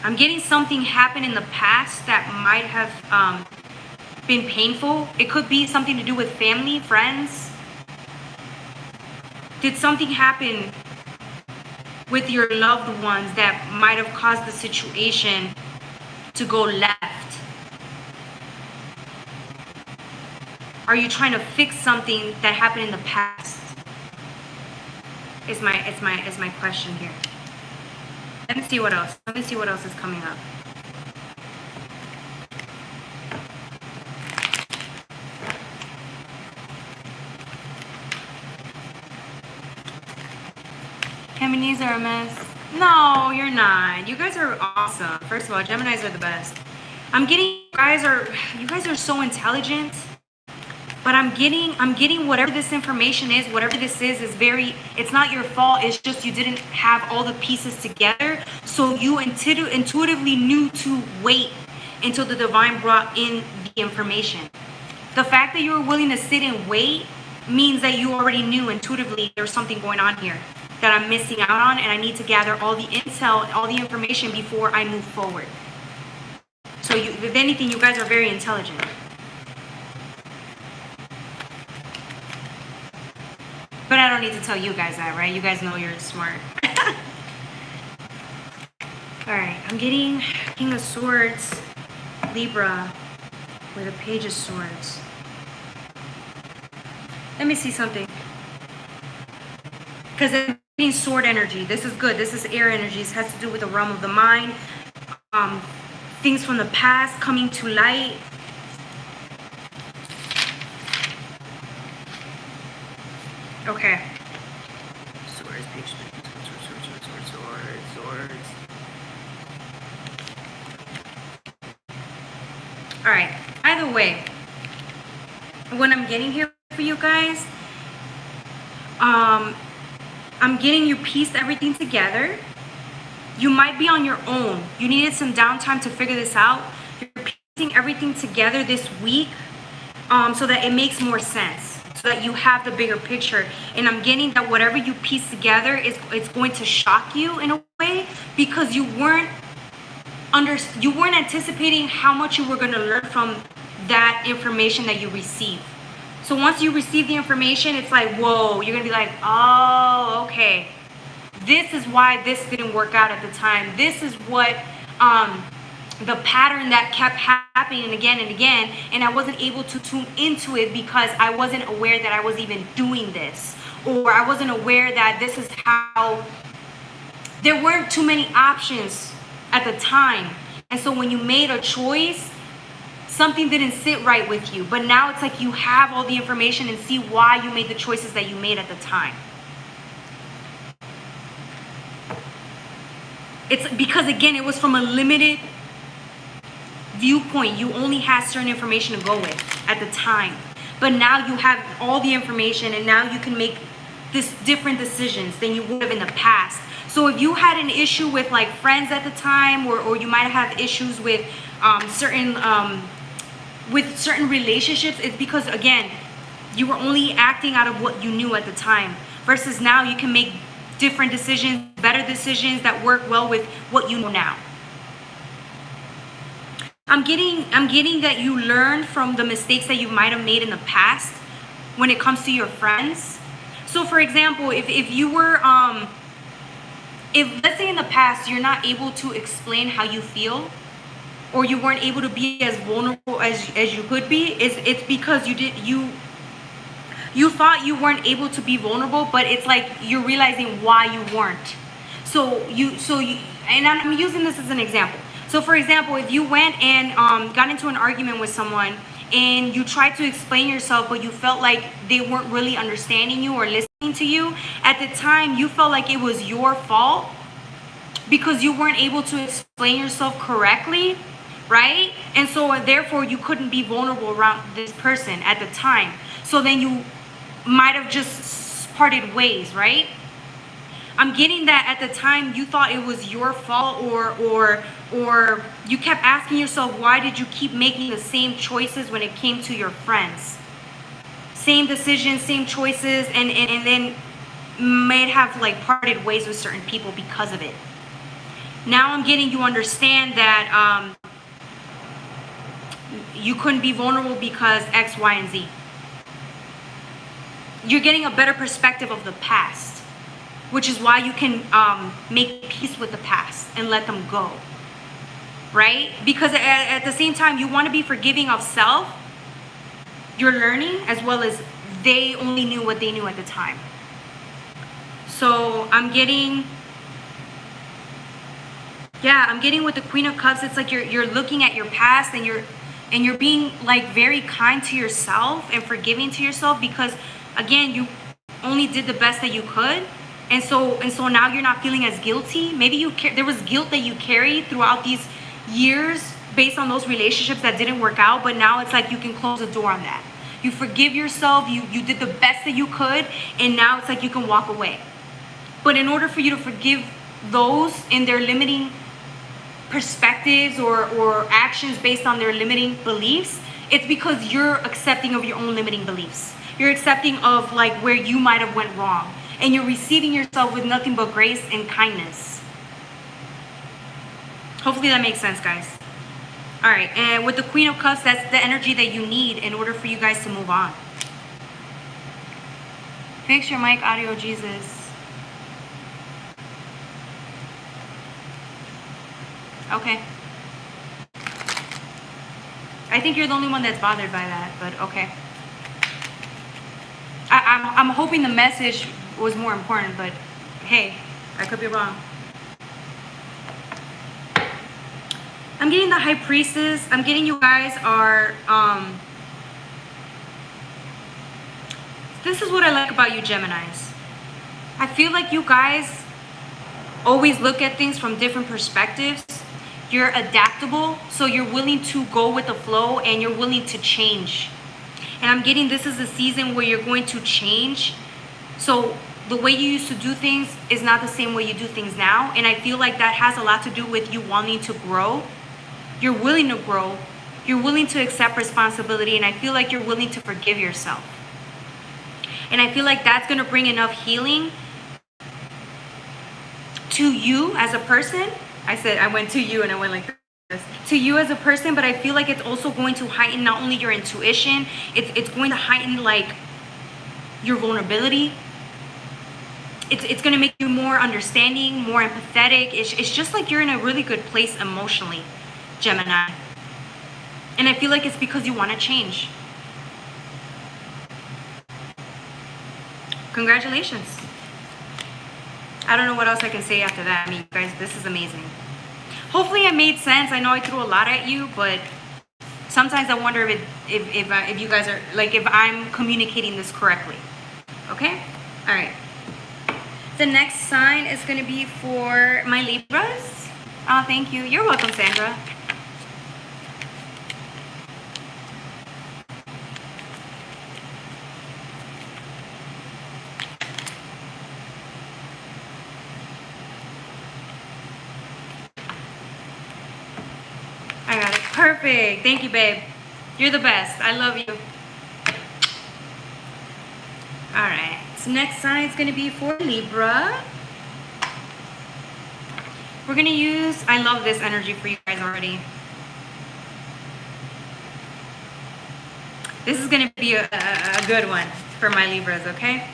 I'm getting something happen in the past that might have been painful. It could be something to do with family, friends. Did something happen with your loved ones that might have caused the situation to go left? Are you trying to fix something that happened in the past? Is my question here. Let me see what else. Let me see what else is coming up. Geminis are a mess. No, you're not. You guys are awesome. First of all, Geminis are the best. I'm getting you guys are so intelligent. But I'm getting whatever this information is, whatever this is very, it's not your fault. It's just you didn't have all the pieces together. So you intuitively knew to wait until the divine brought in the information. The fact that you were willing to sit and wait means that you already knew intuitively there's something going on here that I'm missing out on, and I need to gather all the intel, all the information before I move forward. So if anything, you guys are very intelligent. But I don't need to tell you guys that, right? You guys know you're smart. Alright, I'm getting King of Swords, Libra, with a Page of Swords. Let me see something. Because I'm getting sword energy. This is good. This is air energy. This has to do with the realm of the mind. Things from the past coming to light. Okay. Swords, swords. Alright. Either way, what I'm getting here for you guys, I'm getting you pieced everything together. You might be on your own. You needed some downtime to figure this out. You're piecing everything together this week so that it makes more sense. So that you have the bigger picture. And I'm getting that whatever you piece together it's going to shock you in a way, because you weren't anticipating how much you were going to learn from that information that you received. So once you receive the information, it's like, whoa, you're going to be like, oh, okay. This is why this didn't work out at the time. This is what the pattern that kept happening again and again, and I wasn't able to tune into it because I wasn't aware that I was even doing this, or I wasn't aware that this is how, there weren't too many options at the time. And so when you made a choice, something didn't sit right with you, but now it's like you have all the information and see why you made the choices that you made at the time. It's because, again, it was from a limited viewpoint. You only had certain information to go with at the time. But now you have all the information, and now you can make this different decisions than you would have in the past. So if you had an issue with like friends at the time, or you might have issues with certain relationships, it's because, again, you were only acting out of what you knew at the time. Versus now you can make different decisions, better decisions that work well with what you know now. I'm getting that you learn from the mistakes that you might have made in the past when it comes to your friends. So for example, if you were, if let's say in the past you're not able to explain how you feel, or you weren't able to be as vulnerable as you could be, it's because you thought you weren't able to be vulnerable, but it's like you're realizing why you weren't. So you, and I'm using this as an example. So for example, if you went and got into an argument with someone and you tried to explain yourself, but you felt like they weren't really understanding you or listening to you, at the time you felt like it was your fault because you weren't able to explain yourself correctly, right? And so therefore you couldn't be vulnerable around this person at the time. So then you might have just parted ways, right? I'm getting that at the time you thought it was your fault, or you kept asking yourself, why did you keep making the same choices when it came to your friends? Same decisions, same choices, and then may have like parted ways with certain people because of it. Now I'm getting you understand that you couldn't be vulnerable because X, Y, and Z. You're getting a better perspective of the past, which is why you can make peace with the past and let them go, right? Because at the same time, you want to be forgiving of self. You're learning, as well as they only knew what they knew at the time. So I'm getting with the Queen of Cups. It's like you're looking at your past, and you're being like very kind to yourself and forgiving to yourself, because again, you only did the best that you could. And so now you're not feeling as guilty. Maybe there was guilt that you carried throughout these years based on those relationships that didn't work out, but now it's like you can close the door on that. You forgive yourself, you did the best that you could, and now it's like you can walk away. But in order for you to forgive those in their limiting perspectives or actions based on their limiting beliefs, it's because you're accepting of your own limiting beliefs. You're accepting of like where you might have went wrong. And you're receiving yourself with nothing but grace and kindness. Hopefully that makes sense, guys. All right, and with the Queen of Cups, that's the energy that you need in order for you guys to move on. Fix your mic audio, Jesus. Okay. I think you're the only one that's bothered by that, but okay. I'm hoping the message was more important, but hey, I could be wrong. I'm getting the High Priestess. I'm getting you guys are this is what I like about you Geminis. I feel like you guys always look at things from different perspectives. You're adaptable, so you're willing to go with the flow, and you're willing to change. And I'm getting this is a season where you're going to change. So the way you used to do things is not the same way you do things now. And I feel like that has a lot to do with you wanting to grow. You're willing to grow. You're willing to accept responsibility. And I feel like you're willing to forgive yourself. And I feel like that's going to bring enough healing to you as a person. I went to you and I went like this. To you as a person, but I feel like it's also going to heighten not only your intuition, it's going to heighten like your vulnerability. It's going to make you more understanding, more empathetic. It's just like you're in a really good place emotionally, Gemini. And I feel like it's because you want to change. Congratulations. I don't know what else I can say after that. I mean, guys, this is amazing. Hopefully it made sense. I know I threw a lot at you, but sometimes I wonder if you guys are, like, if I'm communicating this correctly. Okay? All right. The next sign is going to be for my Libras. Oh, thank you. You're welcome, Sandra. I got it. Perfect. Thank you, babe. You're the best. I love you. All right. So next sign is going to be for Libra. We're going to use, I love this energy for you guys already. This is going to be a good one for my Libras, okay?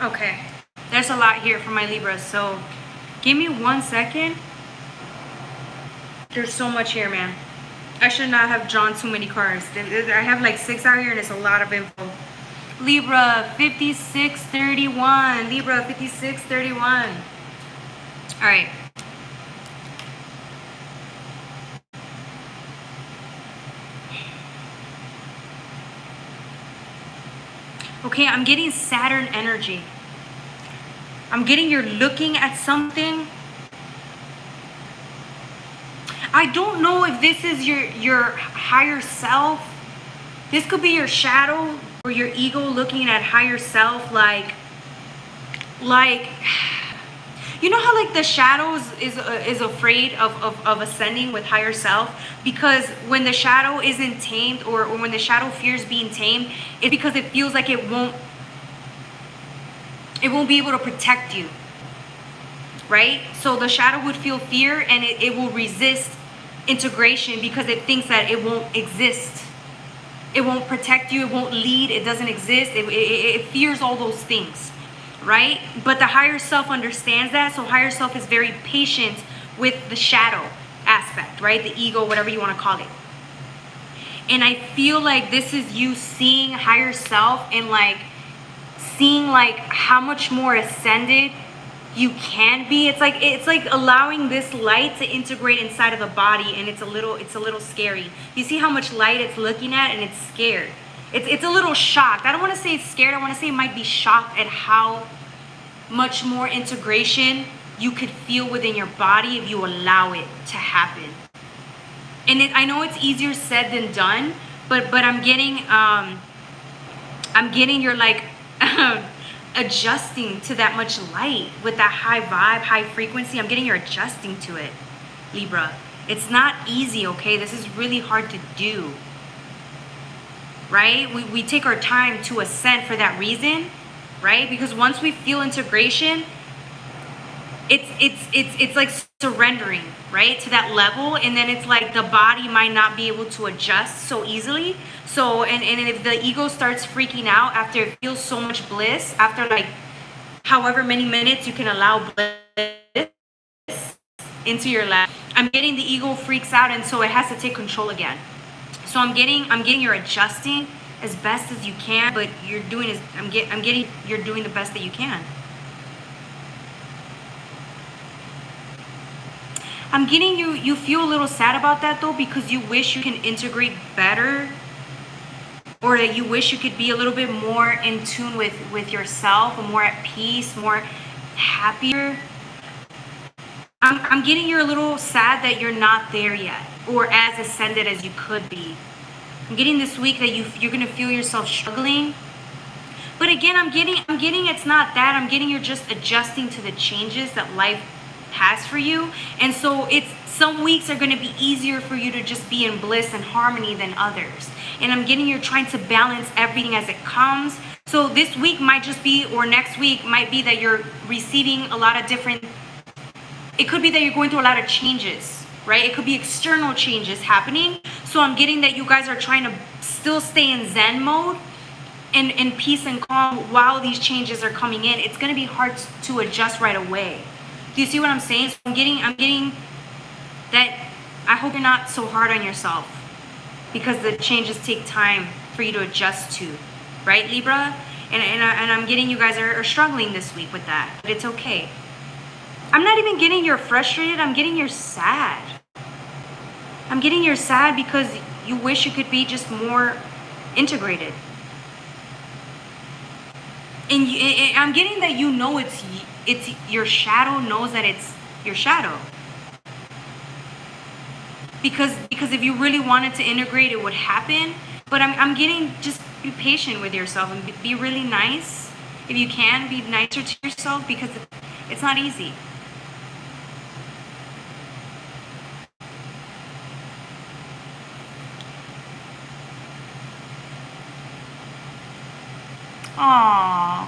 Okay, there's a lot here for my Libras, so give me 1 second. There's so much here, man. I should not have drawn too many cards. I have like 6 out here and it's a lot of info. Libra 5631. Libra 5631. All right. Okay, I'm getting Saturn energy. I'm getting you're looking at something. I don't know if this is your higher self. This could be your shadow or your ego looking at higher self, like you know how like the shadow is afraid of ascending with higher self, because when the shadow isn't tamed, or when the shadow fears being tamed, it's because it feels like it won't be able to protect you, right? So the shadow would feel fear and it will resist integration because it thinks that it won't exist. It won't protect you, it won't lead, it doesn't exist, it fears all those things, right? But the higher self understands that, so higher self is very patient with the shadow aspect, right? The ego, whatever you want to call it. And I feel like this is you seeing higher self and like seeing like how much more ascended you can be. It's like allowing this light to integrate inside of the body, and it's a little scary. You see how much light it's looking at, and it's scared. It's a little shocked. I don't want to say it's scared. I want to say it might be shocked at how much more integration you could feel within your body if you allow it to happen. And I know it's easier said than done, but I'm getting you're like adjusting to that much light with that high vibe, high frequency. I'm getting you're adjusting to it, Libra. It's not easy, okay? This is really hard to do, right? We take our time to ascend for that reason, right? Because once we feel integration, it's like surrendering, right, to that level, and then it's like the body might not be able to adjust so easily. So and if the ego starts freaking out after it feels so much bliss, after like however many minutes you can allow bliss into your life, I'm getting the ego freaks out, and so it has to take control again. So I'm getting you're adjusting as best as you can, but you're doing you're doing the best that you can. I'm getting you feel a little sad about that though, because you wish you can integrate better, or that you wish you could be a little bit more in tune with yourself, more at peace, more happier. I'm getting you're a little sad that you're not there yet, or as ascended as you could be. I'm getting this week that you're gonna feel yourself struggling. But again, I'm getting it's not that. I'm getting you're just adjusting to the changes that life has for you. And so it's some weeks are going to be easier for you to just be in bliss and harmony than others. And I'm getting you're trying to balance everything as it comes. So this week might just be, or next week might be, that you're receiving a lot of different, it could be that you're going through a lot of changes, right? It could be external changes happening. So I'm getting that you guys are trying to still stay in Zen mode and in peace and calm while these changes are coming in. It's going to be hard to adjust right away. Do you see what I'm saying? So I'm getting that I hope you're not so hard on yourself, because the changes take time for you to adjust to, right, Libra? And I'm getting you guys are struggling this week with that, but it's okay. I'm not even getting you're frustrated. I'm getting you're sad. I'm getting you're sad because you wish you could be just more integrated. And I'm getting that you know it's your shadow knows that it's your shadow. Because if you really wanted to integrate, it would happen. But I'm getting, just be patient with yourself and be really nice. If you can, be nicer to yourself, because it's not easy. Aww.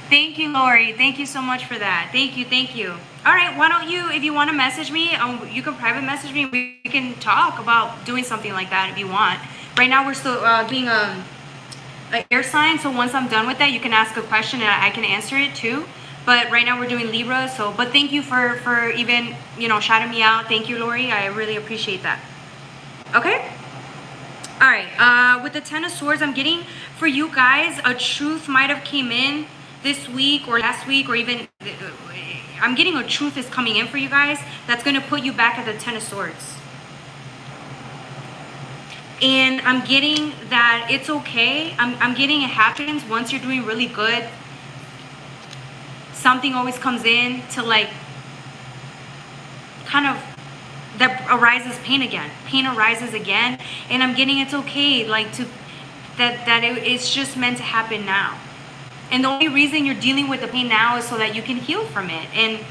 Thank you, Lori. Thank you so much for that. Thank you. All right, why don't you, if you want to message me, you can private message me. We can talk about doing something like that if you want. Right now, we're still doing an air sign, so once I'm done with that, you can ask a question and I can answer it too. But right now, we're doing Libra, so, but thank you for even, shouting me out. Thank you, Lori. I really appreciate that. Okay? All right, with the Ten of Swords, I'm getting, for you guys, a truth might have came in this week or last week, or even, I'm getting a truth is coming in for you guys that's going to put you back at the Ten of Swords. And I'm getting that it's okay. I'm getting it happens once you're doing really good. Something always comes in to like, kind of, that arises pain again. Pain arises again. And I'm getting it's okay, like it's just meant to happen now. And the only reason you're dealing with the pain now is so that you can heal from it. And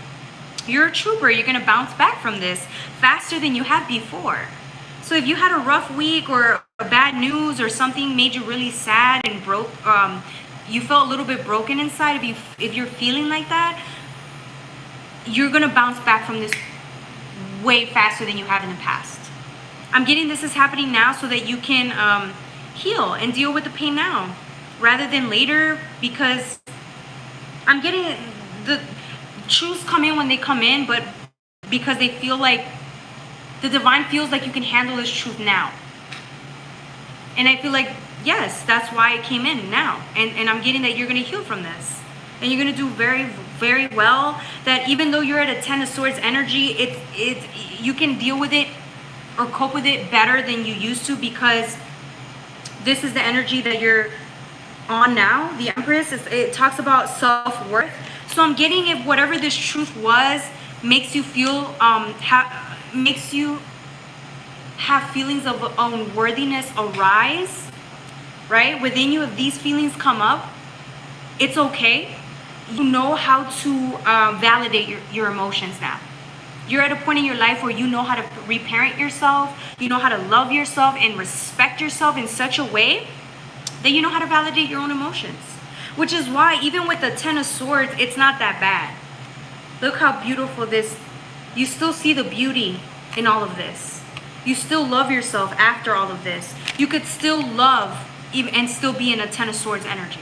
you're a trooper. You're going to bounce back from this faster than you have before. So if you had a rough week or bad news or something made you really sad and broke, you felt a little bit broken inside, if you're feeling like that, you're going to bounce back from this way faster than you have in the past. I'm getting this is happening now so that you can heal and deal with the pain now rather than later, because I'm getting the truths come in when they come in, but because they feel like the divine feels like you can handle this truth now. And I feel like, yes, that's why it came in now. And I'm getting that you're going to heal from this. And you're going to do very, very well. That even though you're at a Ten of Swords energy, you can deal with it or cope with it better than you used to, because this is the energy that you're on now. The Empress, it talks about self-worth. So I'm getting, if whatever this truth was makes you feel, makes you have feelings of unworthiness arise, right? Within you, if these feelings come up, it's okay. You know how to validate your emotions now. You're at a point in your life where you know how to reparent yourself. You know how to love yourself and respect yourself in such a way that you know how to validate your own emotions. Which is why even with the Ten of Swords, it's not that bad. Look how beautiful this, you still see the beauty in all of this. You still love yourself after all of this. You could still love and still be in a Ten of Swords energy.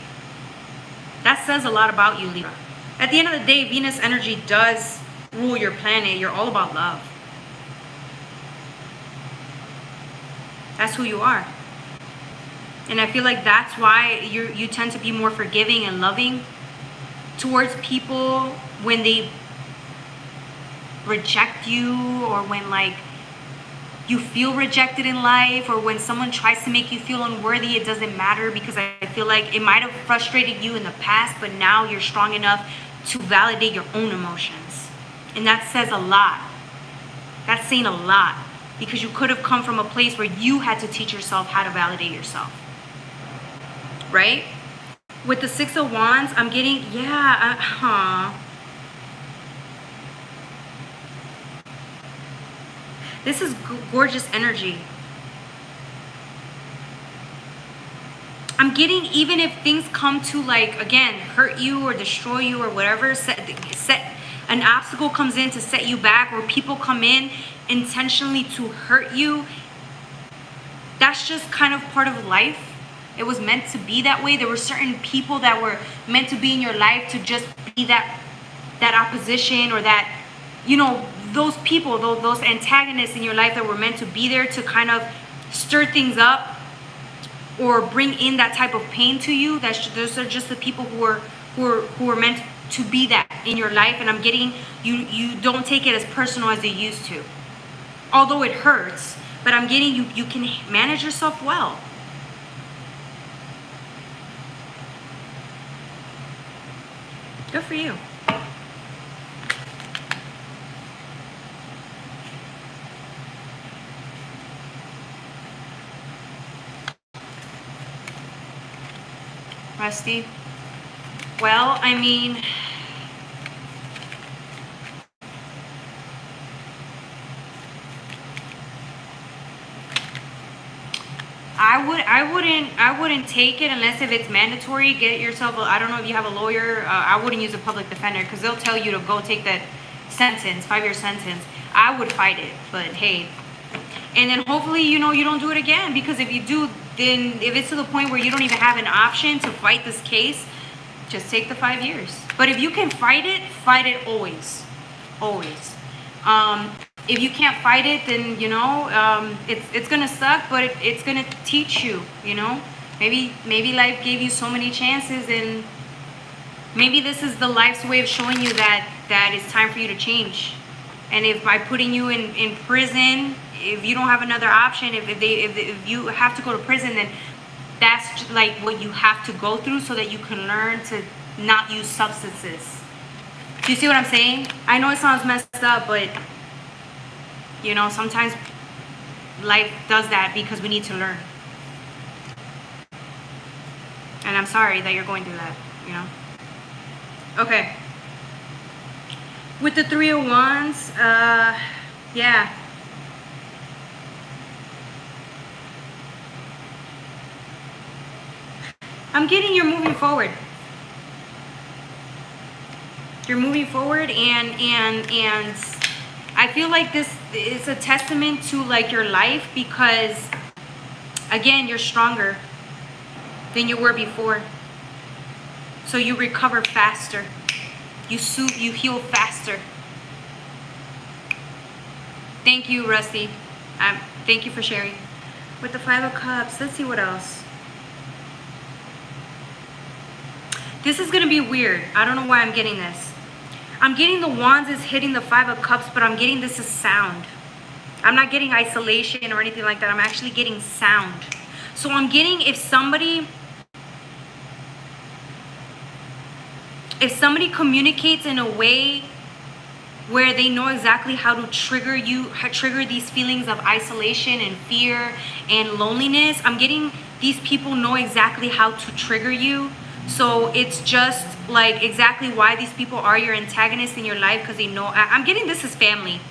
That says a lot about you, Libra. At the end of the day, Venus energy does rule your planet. You're all about love. That's who you are. And I feel like that's why you tend to be more forgiving and loving towards people when they reject you, or when like you feel rejected in life, or when someone tries to make you feel unworthy. It doesn't matter, because I feel like it might have frustrated you in the past, but now you're strong enough to validate your own emotions. And that says a lot. That's saying a lot, because you could have come from a place where you had to teach yourself how to validate yourself. Right? With the Six of Wands, I'm getting, this is gorgeous energy. I'm getting, even if things come to like, again, hurt you or destroy you or whatever, set an obstacle comes in to set you back, or people come in intentionally to hurt you, that's just kind of part of life. It was meant to be that way. There were certain people that were meant to be in your life to just be that that opposition or that, you know, those people, those antagonists in your life that were meant to be there to kind of stir things up or bring in that type of pain to you. Those are just the people who are meant to be that in your life. And I'm getting you don't take it as personal as you used to, although it hurts. But I'm getting you can manage yourself well. Good for you. Rusty. Well, I mean, I wouldn't take it unless if it's mandatory. Get yourself I don't know if you have a lawyer. I wouldn't use a public defender because they'll tell you to go take that sentence, 5-year sentence. I would fight it, but hey. And then hopefully, you know, you don't do it again, because if you do, then if it's to the point where you don't even have an option to fight this case, just take the 5 years. But if you can fight it always. Always. If you can't fight it, then, you know, it's gonna suck, but it's gonna teach you, you know. Maybe life gave you so many chances, and maybe this is the life's way of showing you that it's time for you to change. And if by putting you in prison, if you don't have another option, if you have to go to prison, then that's like what you have to go through so that you can learn to not use substances. Do you see what I'm saying? I know it sounds messed up, but you know, sometimes life does that because we need to learn. And I'm sorry that you're going through that, you know. Okay. With the 3 of Wands, yeah. I'm getting you're moving forward. You're moving forward, and I feel like this is a testament to like your life, because again, you're stronger than you were before. So you recover faster. You heal faster. Thank you, Rusty. Thank you for sharing. With the 5 of Cups, let's see what else. This is gonna be weird. I don't know why I'm getting this. I'm getting the Wands is hitting the 5 of Cups, but I'm getting this as sound. I'm not getting isolation or anything like that. I'm actually getting sound. So I'm getting if somebody communicates in a way where they know exactly how to trigger these feelings of isolation and fear and loneliness, I'm getting these people know exactly how to trigger you. So it's just like exactly why these people are your antagonists in your life, because they know. I'm getting this as family.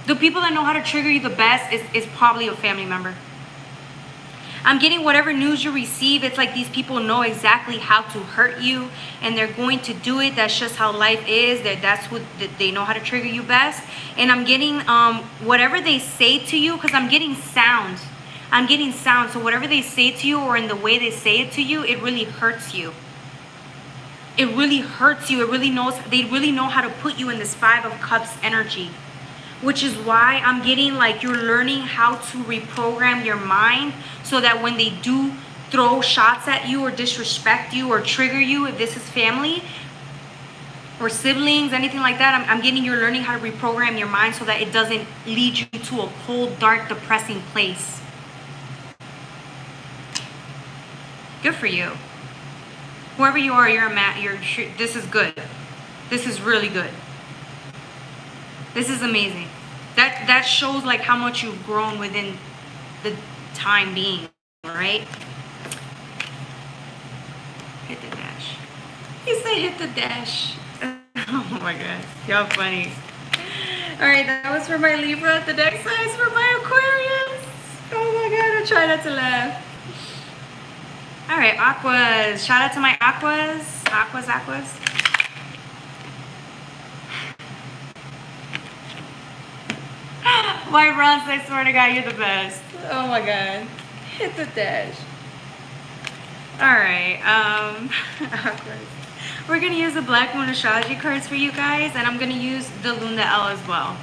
The people that know how to trigger you the best is probably a family member. I'm getting whatever news you receive, it's like these people know exactly how to hurt you, and they're going to do it. That's just how life is. That's what they know how to trigger you best. And I'm getting whatever they say to you, because I'm getting sound. I'm getting sound. So whatever they say to you, or in the way they say it to you, it really hurts you. It really hurts you. They really know how to put you in this 5 of Cups energy. Which is why I'm getting like you're learning how to reprogram your mind, so that when they do throw shots at you or disrespect you or trigger you, if this is family or siblings, anything like that, I'm getting you're learning how to reprogram your mind so that it doesn't lead you to a cold, dark, depressing place. Good for you. Whoever you are, this is good. This is really good. This is amazing. That shows like how much you've grown within the time being, right? Hit the dash. He said hit the dash. Oh my god, y'all funny. All right, that was for my Libra. The next side is for my Aquarius. Oh my god, I try not to laugh. All right, Aquas. Shout out to my Aquas. Aquas. My runs, I swear to God, you're the best. Oh my God. Hit the dash. All right. We're going to use the Black Moon astrology cards for you guys, and I'm going to use the Luna L as well.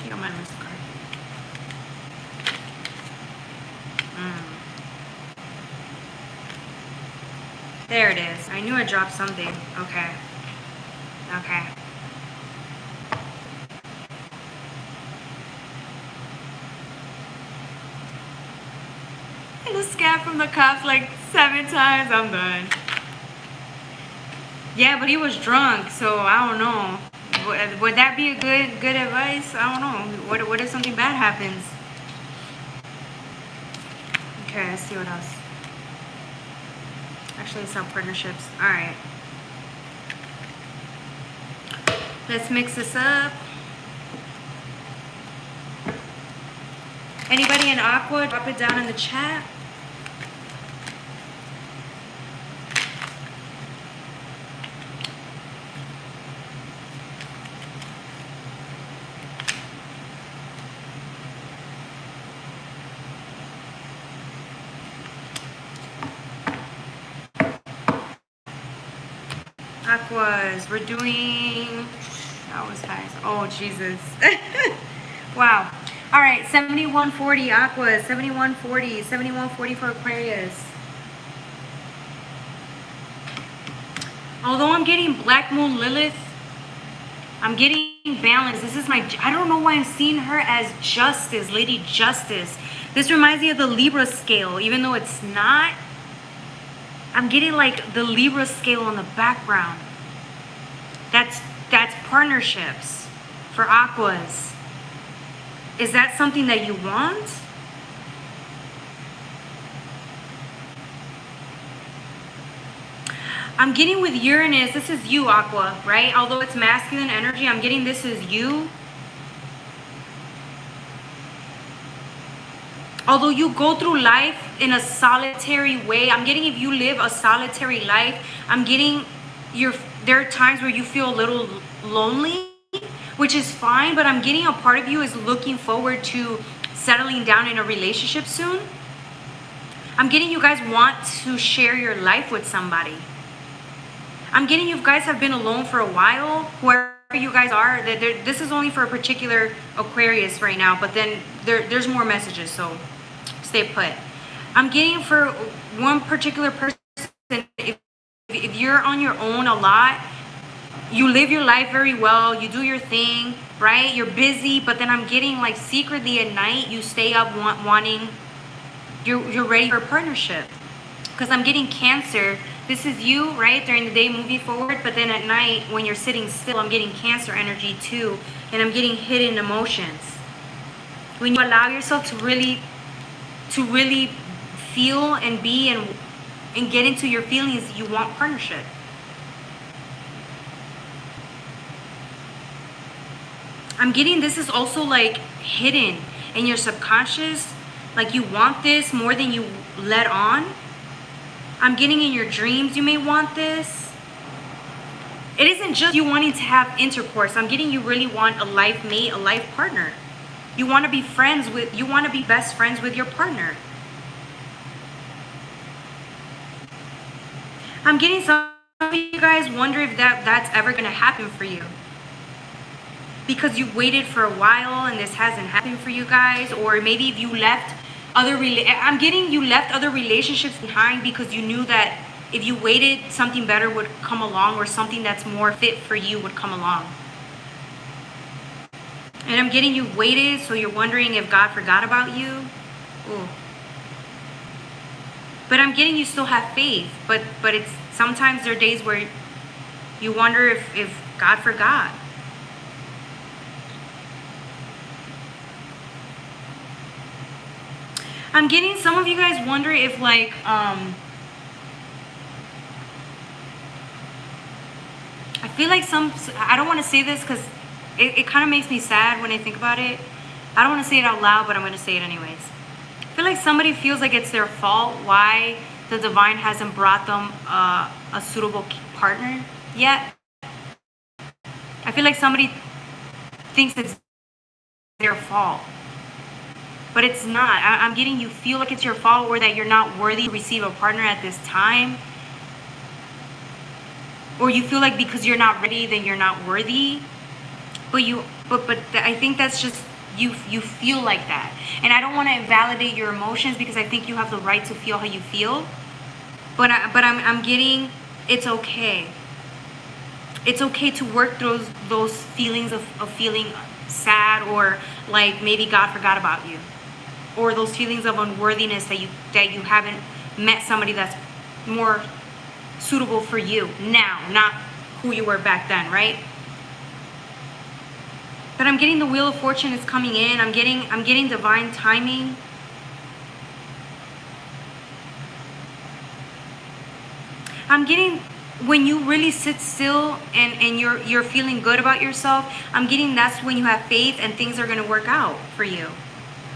You don't mind this card. There it is. I knew I dropped something. Okay. Okay. I just scanned from the cops like 7 times. I'm done. Yeah, but he was drunk, so I don't know. Would that be a good advice? I don't know. What if something bad happens? Okay, let's see what else. Actually, it's not partnerships. All right. Let's mix this up. Anybody in Aqua, drop it down in the chat. Aquas, we're doing, that was high. Oh, Jesus. Wow. All right, 7140 Aquas, 7140, 7140 for Aquarius. Although I'm getting Black Moon Lilith, I'm getting balance. This is my, I don't know why I'm seeing her as Justice, Lady Justice. This reminds me of the Libra scale, even though it's not. I'm getting like the Libra scale in the background. That's partnerships for Aquas. Is that something that you want? I'm getting with Uranus, this is you, Aqua, right? Although it's masculine energy, I'm getting this is you. Although you go through life in a solitary way, I'm getting if you live a solitary life, I'm getting there are times where you feel a little lonely, which is fine, but I'm getting a part of you is looking forward to settling down in a relationship soon. I'm getting you guys want to share your life with somebody. I'm getting you guys have been alone for a while, whoever you guys are. This is only for a particular Aquarius right now, but then there's more messages, so stay put. I'm getting for one particular person, if you're on your own a lot, you live your life very well, you do your thing, right? You're busy, but then I'm getting like secretly at night, you stay up wanting, you're ready for a partnership. Because I'm getting Cancer. This is you, right? During the day, moving forward, but then at night, when you're sitting still, I'm getting Cancer energy too, and I'm getting hidden emotions. When you allow yourself to really feel and be and get into your feelings, you want partnership. I'm getting this is also like hidden in your subconscious, like you want this more than you let on. I'm getting in your dreams, you may want this. It isn't just you wanting to have intercourse. I'm getting you really want a life mate, a life partner. You want to be friends with, you want to be best friends with your partner. I'm getting some of you guys wonder if that's ever going to happen for you. Because you waited for a while and this hasn't happened for you guys. Or maybe if you left I'm getting you left other relationships behind because you knew that if you waited, something better would come along or something that's more fit for you would come along. And I'm getting you waited, so you're wondering if God forgot about you. Ooh. But I'm getting you still have faith. But it's sometimes there are days where you wonder if God forgot. I'm getting some of you guys wonder if like I feel like I don't want to say this because it kind of makes me sad when I think about it. I don't want to say it out loud, but I'm going to say it anyways. I feel like somebody feels like it's their fault why the divine hasn't brought them a suitable partner yet. I feel like somebody thinks it's their fault. But it's not. I'm getting you feel like it's your fault, or that you're not worthy to receive a partner at this time. Or you feel like because you're not ready, then you're not worthy. But I think that's just you feel like that. And I don't want to invalidate your emotions, because I think you have the right to feel how you feel. But I'm getting, it's okay. It's okay to work through those feelings of feeling sad, or like maybe God forgot about you, or those feelings of unworthiness that you haven't met somebody that's more suitable for you now, not who you were back then, right? But I'm getting the Wheel of Fortune is coming in. I'm getting divine timing. I'm getting, when you really sit still and you're feeling good about yourself, I'm getting that's when you have faith and things are going to work out for you.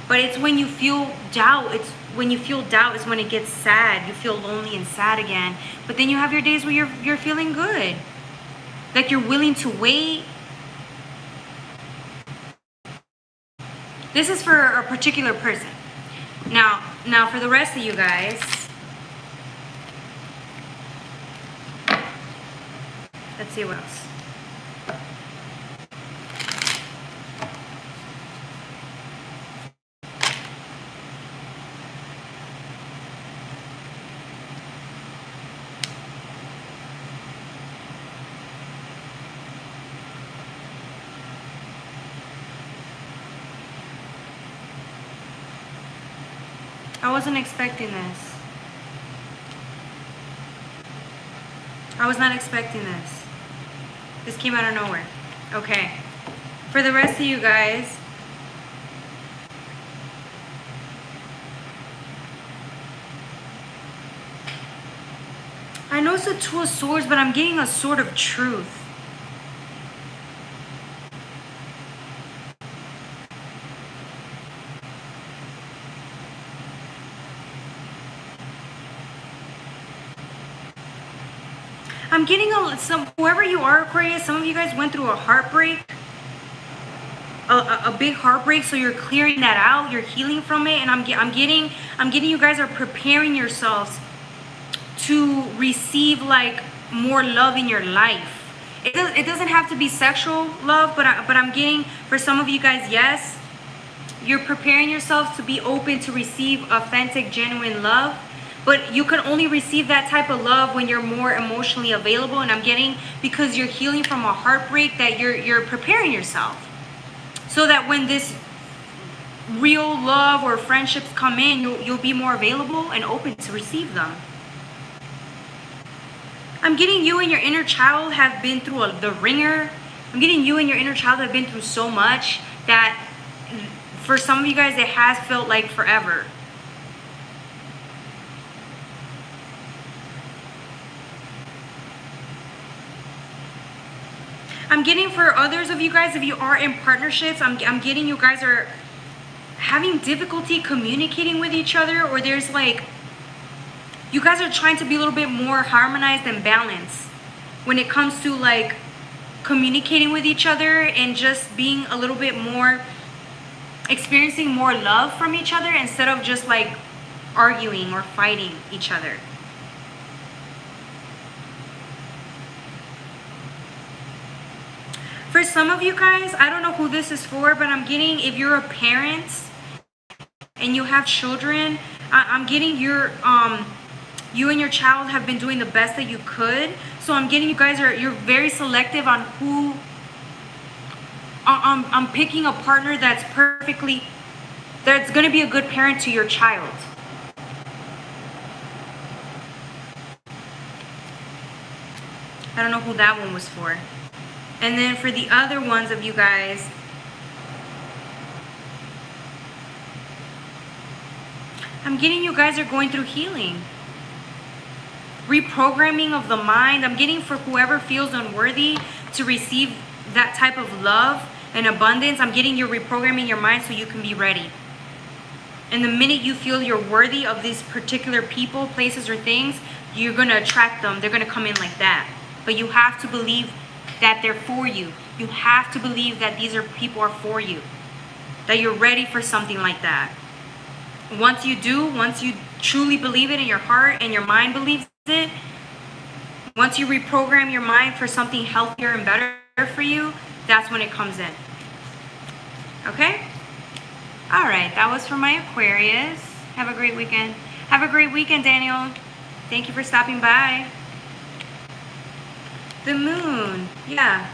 But it's when you feel doubt, is when it gets sad. You feel lonely and sad again. But then you have your days where you're feeling good. Like you're willing to wait. This is for a particular person. Now for the rest of you guys, let's see what else. I wasn't expecting this. I was not expecting this. This came out of nowhere. Okay. For the rest of you guys, I know it's a Two of Swords, but I'm getting a sword of truth. I'm getting whoever you are, Aquarius, some of you guys went through a heartbreak, a big heartbreak, so you're clearing that out, you're healing from it, and I'm getting you guys are preparing yourselves to receive like more love in your life. It doesn't have to be sexual love, but I'm getting, for some of you guys, yes, you're preparing yourselves to be open to receive authentic, genuine love. But you can only receive that type of love when you're more emotionally available. And I'm getting, because you're healing from a heartbreak, that you're preparing yourself so that when this real love or friendships come in, you'll be more available and open to receive them. I'm getting you and your inner child have been through the ringer. I'm getting you and your inner child have been through so much that for some of you guys, it has felt like forever. I'm getting, for others of you guys, if you are in partnerships, I'm getting you guys are having difficulty communicating with each other, or there's like, you guys are trying to be a little bit more harmonized and balanced when it comes to like communicating with each other and just being a little bit more, experiencing more love from each other instead of just like arguing or fighting each other. For some of you guys, I don't know who this is for, but I'm getting, if you're a parent and you have children, I'm getting you and your child have been doing the best that you could. So I'm getting you guys you're very selective on who, I'm picking a partner that's going to be a good parent to your child. I don't know who that one was for. And then for the other ones of you guys, I'm getting you guys are going through healing. Reprogramming of the mind. I'm getting, for whoever feels unworthy to receive that type of love and abundance, I'm getting you reprogramming your mind so you can be ready. And the minute you feel you're worthy of these particular people, places, or things, you're going to attract them. They're going to come in like that. But you have to believe that they're for you. You have to believe that these people are for you, that you're ready for something like that. Once you do, once you truly believe it in your heart and your mind believes it, once you reprogram your mind for something healthier and better for you, that's when it comes in. Okay? All right, that was for my Aquarius. Have a great weekend. Have a great weekend, Daniel. Thank you for stopping by. The moon, yeah.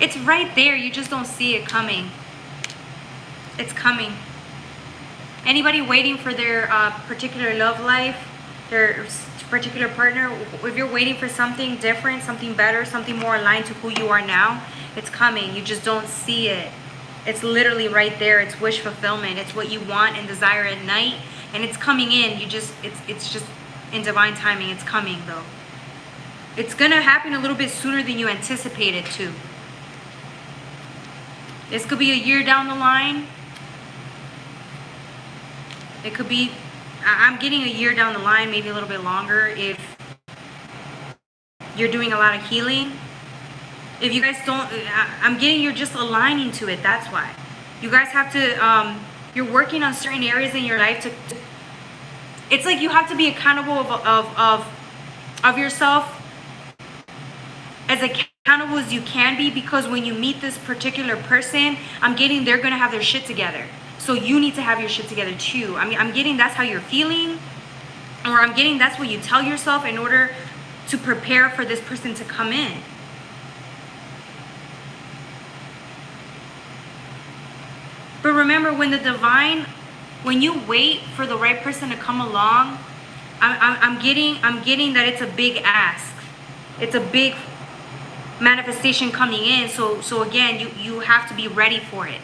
It's right there, you just don't see it coming. It's coming. Anybody waiting for their particular love life, their particular partner, if you're waiting for something different, something better, something more aligned to who you are now, it's coming. You just don't see it. It's literally right there. It's wish fulfillment. It's what you want and desire at night, and it's coming in. It's just in divine timing. It's coming though. It's gonna happen a little bit sooner than you anticipated too. This could be a year down the line. It could be, I'm getting a year down the line, maybe a little bit longer if you're doing a lot of healing. If you guys don't, I'm getting you're just aligning to it. That's why. You guys have to, you're working on certain areas in your life to, it's like you have to be accountable of yourself, as accountable as you can be, because when you meet this particular person, I'm getting they're going to have their shit together. So you need to have your shit together too. I mean, I'm getting that's how you're feeling, or I'm getting that's what you tell yourself in order to prepare for this person to come in. But remember, when when you wait for the right person to come along, I'm getting that it's a big ask. It's a big manifestation coming in. So again, you have to be ready for it.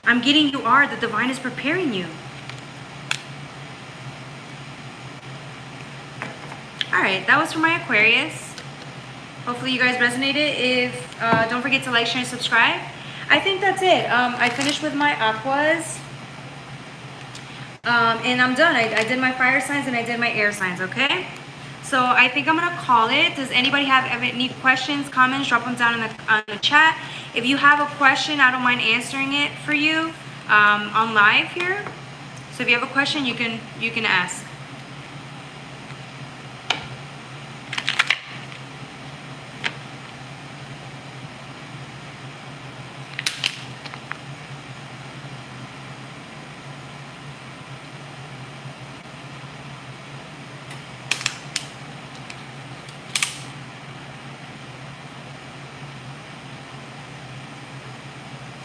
I'm getting the divine is preparing you. All right, that was for my Aquarius. Hopefully you guys resonated. If don't forget to like, share, and subscribe. I think that's it. I finished with my aquas. And I'm done. I did my fire signs and I did my air signs, okay? So I think I'm gonna call it. Does anybody have any questions, comments? Drop them down on the chat. If you have a question, I don't mind answering it for you on live here. So if you have a question, you can ask.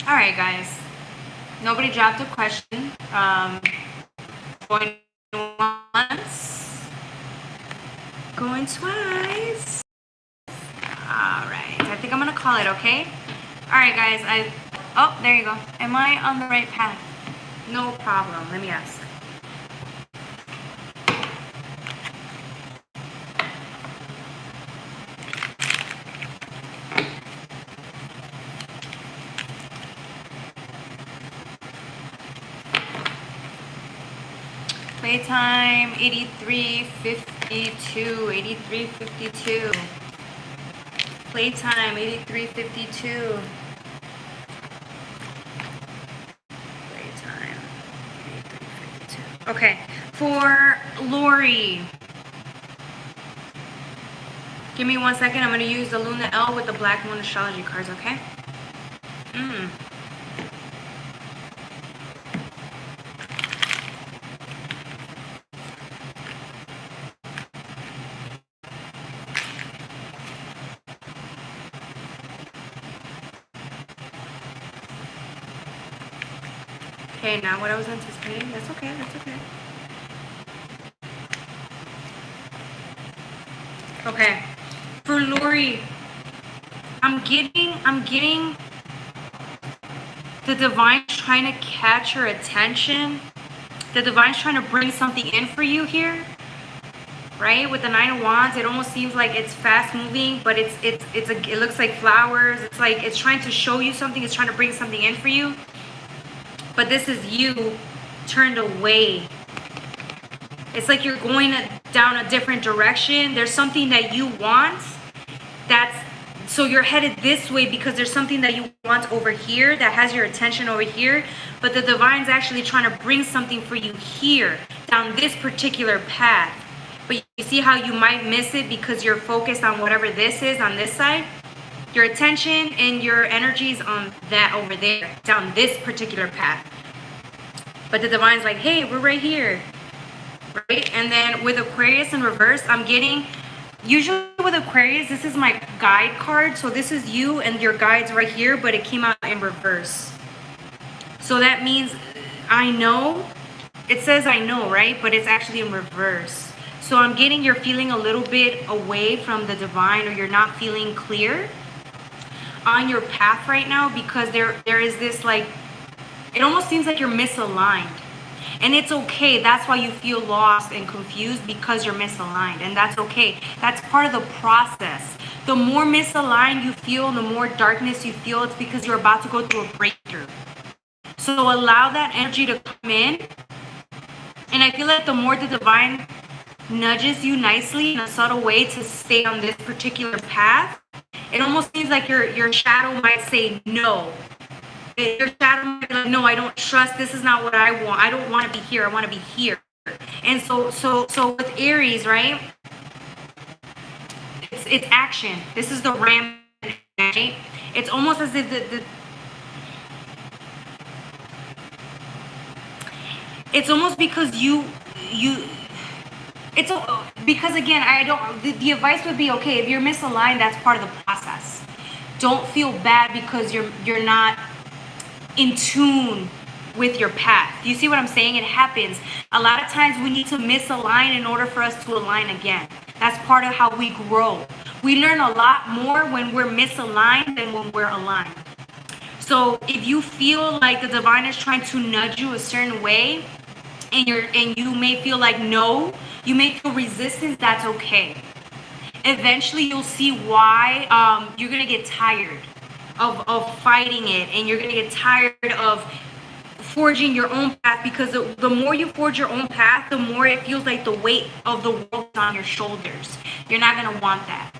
All right, guys. Nobody dropped a question. Going once. Going twice. All right. I think I'm going to call it, okay? All right, guys. Oh, there you go. Am I on the right path? No problem. Let me ask. Playtime 8352. 8352. Playtime 8352. Playtime 8352. Okay, for Lori. Give me 1 second. I'm going to use the Luna L with the Black Moon Astrology cards, okay? Okay, not what I was anticipating. That's okay, that's okay. Okay, for Lori, I'm getting the divine trying to catch your attention. The divine's trying to bring something in for you here, right? With the Nine of Wands, it almost seems like it's fast moving, but it looks like flowers. It's like it's trying to show you something. It's trying to bring something in for you. But this is you turned away. It's like you're going down a different direction. There's something that you want so you're headed this way because there's something that you want over here that has your attention over here, but the divine's actually trying to bring something for you here down this particular path. But you see how you might miss it because you're focused on whatever this is on this side. Your attention and your energies on that over there, down this particular path. But the divine's like, hey, we're right here, right? And then with Aquarius in reverse, I'm getting, usually with Aquarius, this is my guide card. So this is you and your guides right here, but it came out in reverse. So that means I know, it says I know, right? But it's actually in reverse. So I'm getting you're feeling a little bit away from the divine, or you're not feeling clear on your path right now because there is this like, it almost seems like you're misaligned. And it's okay. That's why you feel lost and confused, because you're misaligned. And that's okay. That's part of the process. The more misaligned you feel, the more darkness you feel, it's because you're about to go through a breakthrough. So allow that energy to come in. And I feel like the more the divine nudges you nicely in a subtle way to stay on this particular path, it almost seems like your shadow might say no. Your shadow might be like, no, I don't trust. This is not what I want. I don't want to be here. I want to be here. And so with Aries, right? It's action. This is the ram, right? It's almost as if it's almost because because again, the advice would be, okay, if you're misaligned, that's part of the process. Don't feel bad because you're not in tune with your path. You see what I'm saying? It happens. A lot of times we need to misalign in order for us to align again. That's part of how we grow. We learn a lot more when we're misaligned than when we're aligned. So if you feel like the divine is trying to nudge you a certain way, and you may feel like no, you may feel resistance, that's okay. Eventually you'll see why you're gonna get tired of fighting it, and you're gonna get tired of forging your own path, because the more you forge your own path, the more it feels like the weight of the world is on your shoulders. You're not gonna want that,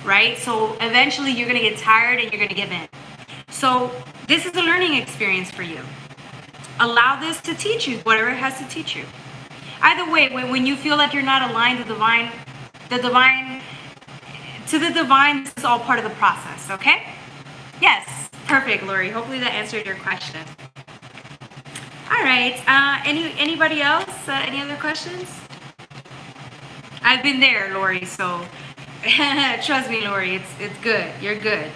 right? So eventually you're gonna get tired and you're gonna give in. So this is a learning experience for you. Allow this to teach you whatever it has to teach you. Either way, when you feel like you're not aligned, to the divine, this is all part of the process, okay? Yes, perfect, Lori. Hopefully that answered your question. All right, anybody else? Any other questions? I've been there, Lori, so trust me, Lori, it's good. You're good.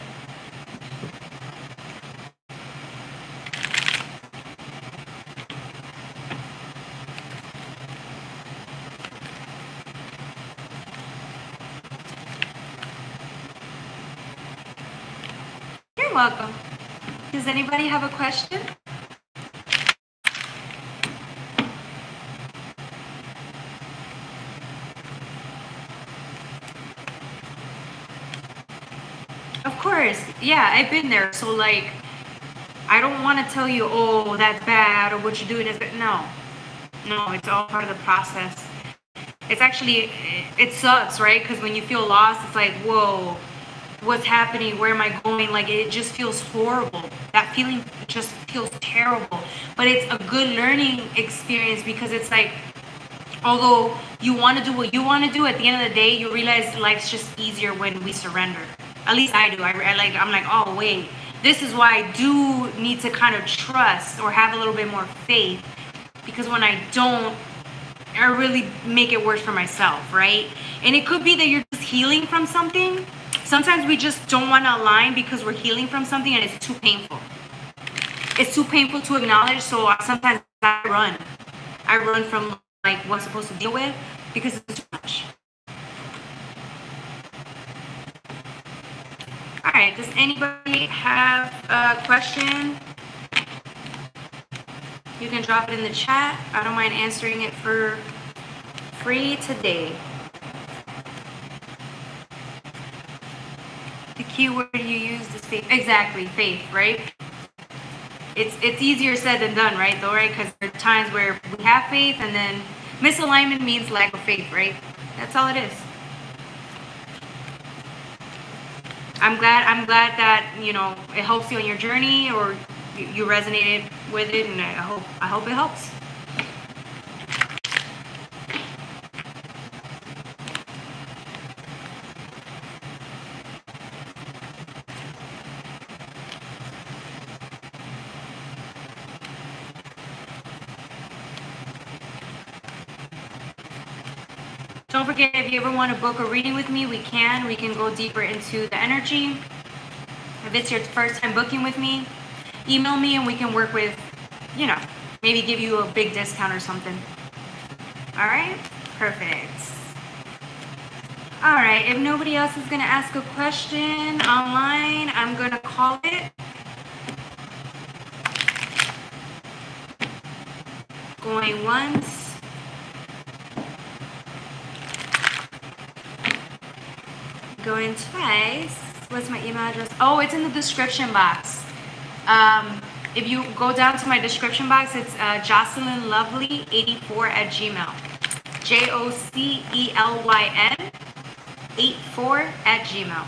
You're welcome. Does anybody have a question? Of course. Yeah, I've been there. So like, I don't want to tell you, oh, that's bad, or what you're doing is bad. No, it's all part of the process. It's actually, it sucks, right? Because when you feel lost, it's like, whoa, what's happening? Where am I going? Like, it just feels horrible. That feeling just feels terrible. But it's a good learning experience, because it's like, although you want to do what you want to do, at the end of the day, you realize life's just easier when we surrender. At least I do. I'm like, oh, wait, this is why I do need to kind of trust or have a little bit more faith, because when I don't, I really make it worse for myself, right? And it could be that you're just healing from something. Sometimes we just don't want to align because we're healing from something and it's too painful. It's too painful to acknowledge, so sometimes I run. I run from like what's supposed to deal with because it's too much. All right, does anybody have a question? You can drop it in the chat. I don't mind answering it for free today. The keyword you used is faith. Exactly, faith, right? It's easier said than done, right? Though, right? Because there are times where we have faith, and then Misalignment means lack of faith, right? That's all it is. I'm glad that, you know, it helps you on your journey, or you resonated with it, and I hope it helps. Don't forget, if you ever want to book a reading with me, we can go deeper into the energy. If it's your first time booking with me, email me and we can work with, you know, maybe give you a big discount or something. All right, perfect. All right, if nobody else is going to ask a question online, I'm going to call it. Going once. Going twice. What's my email address? Oh, it's in the description box. If you go down to my description box, it's JocelynLovely84@gmail. JOCELYN84@gmail.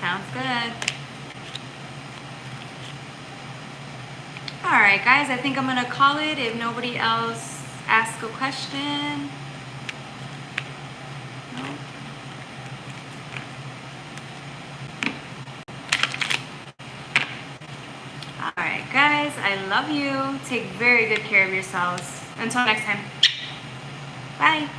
Sounds good. All right, guys, I think I'm going to call it if nobody else asks a question. No. All right, guys, I love you. Take very good care of yourselves. Until next time. Bye.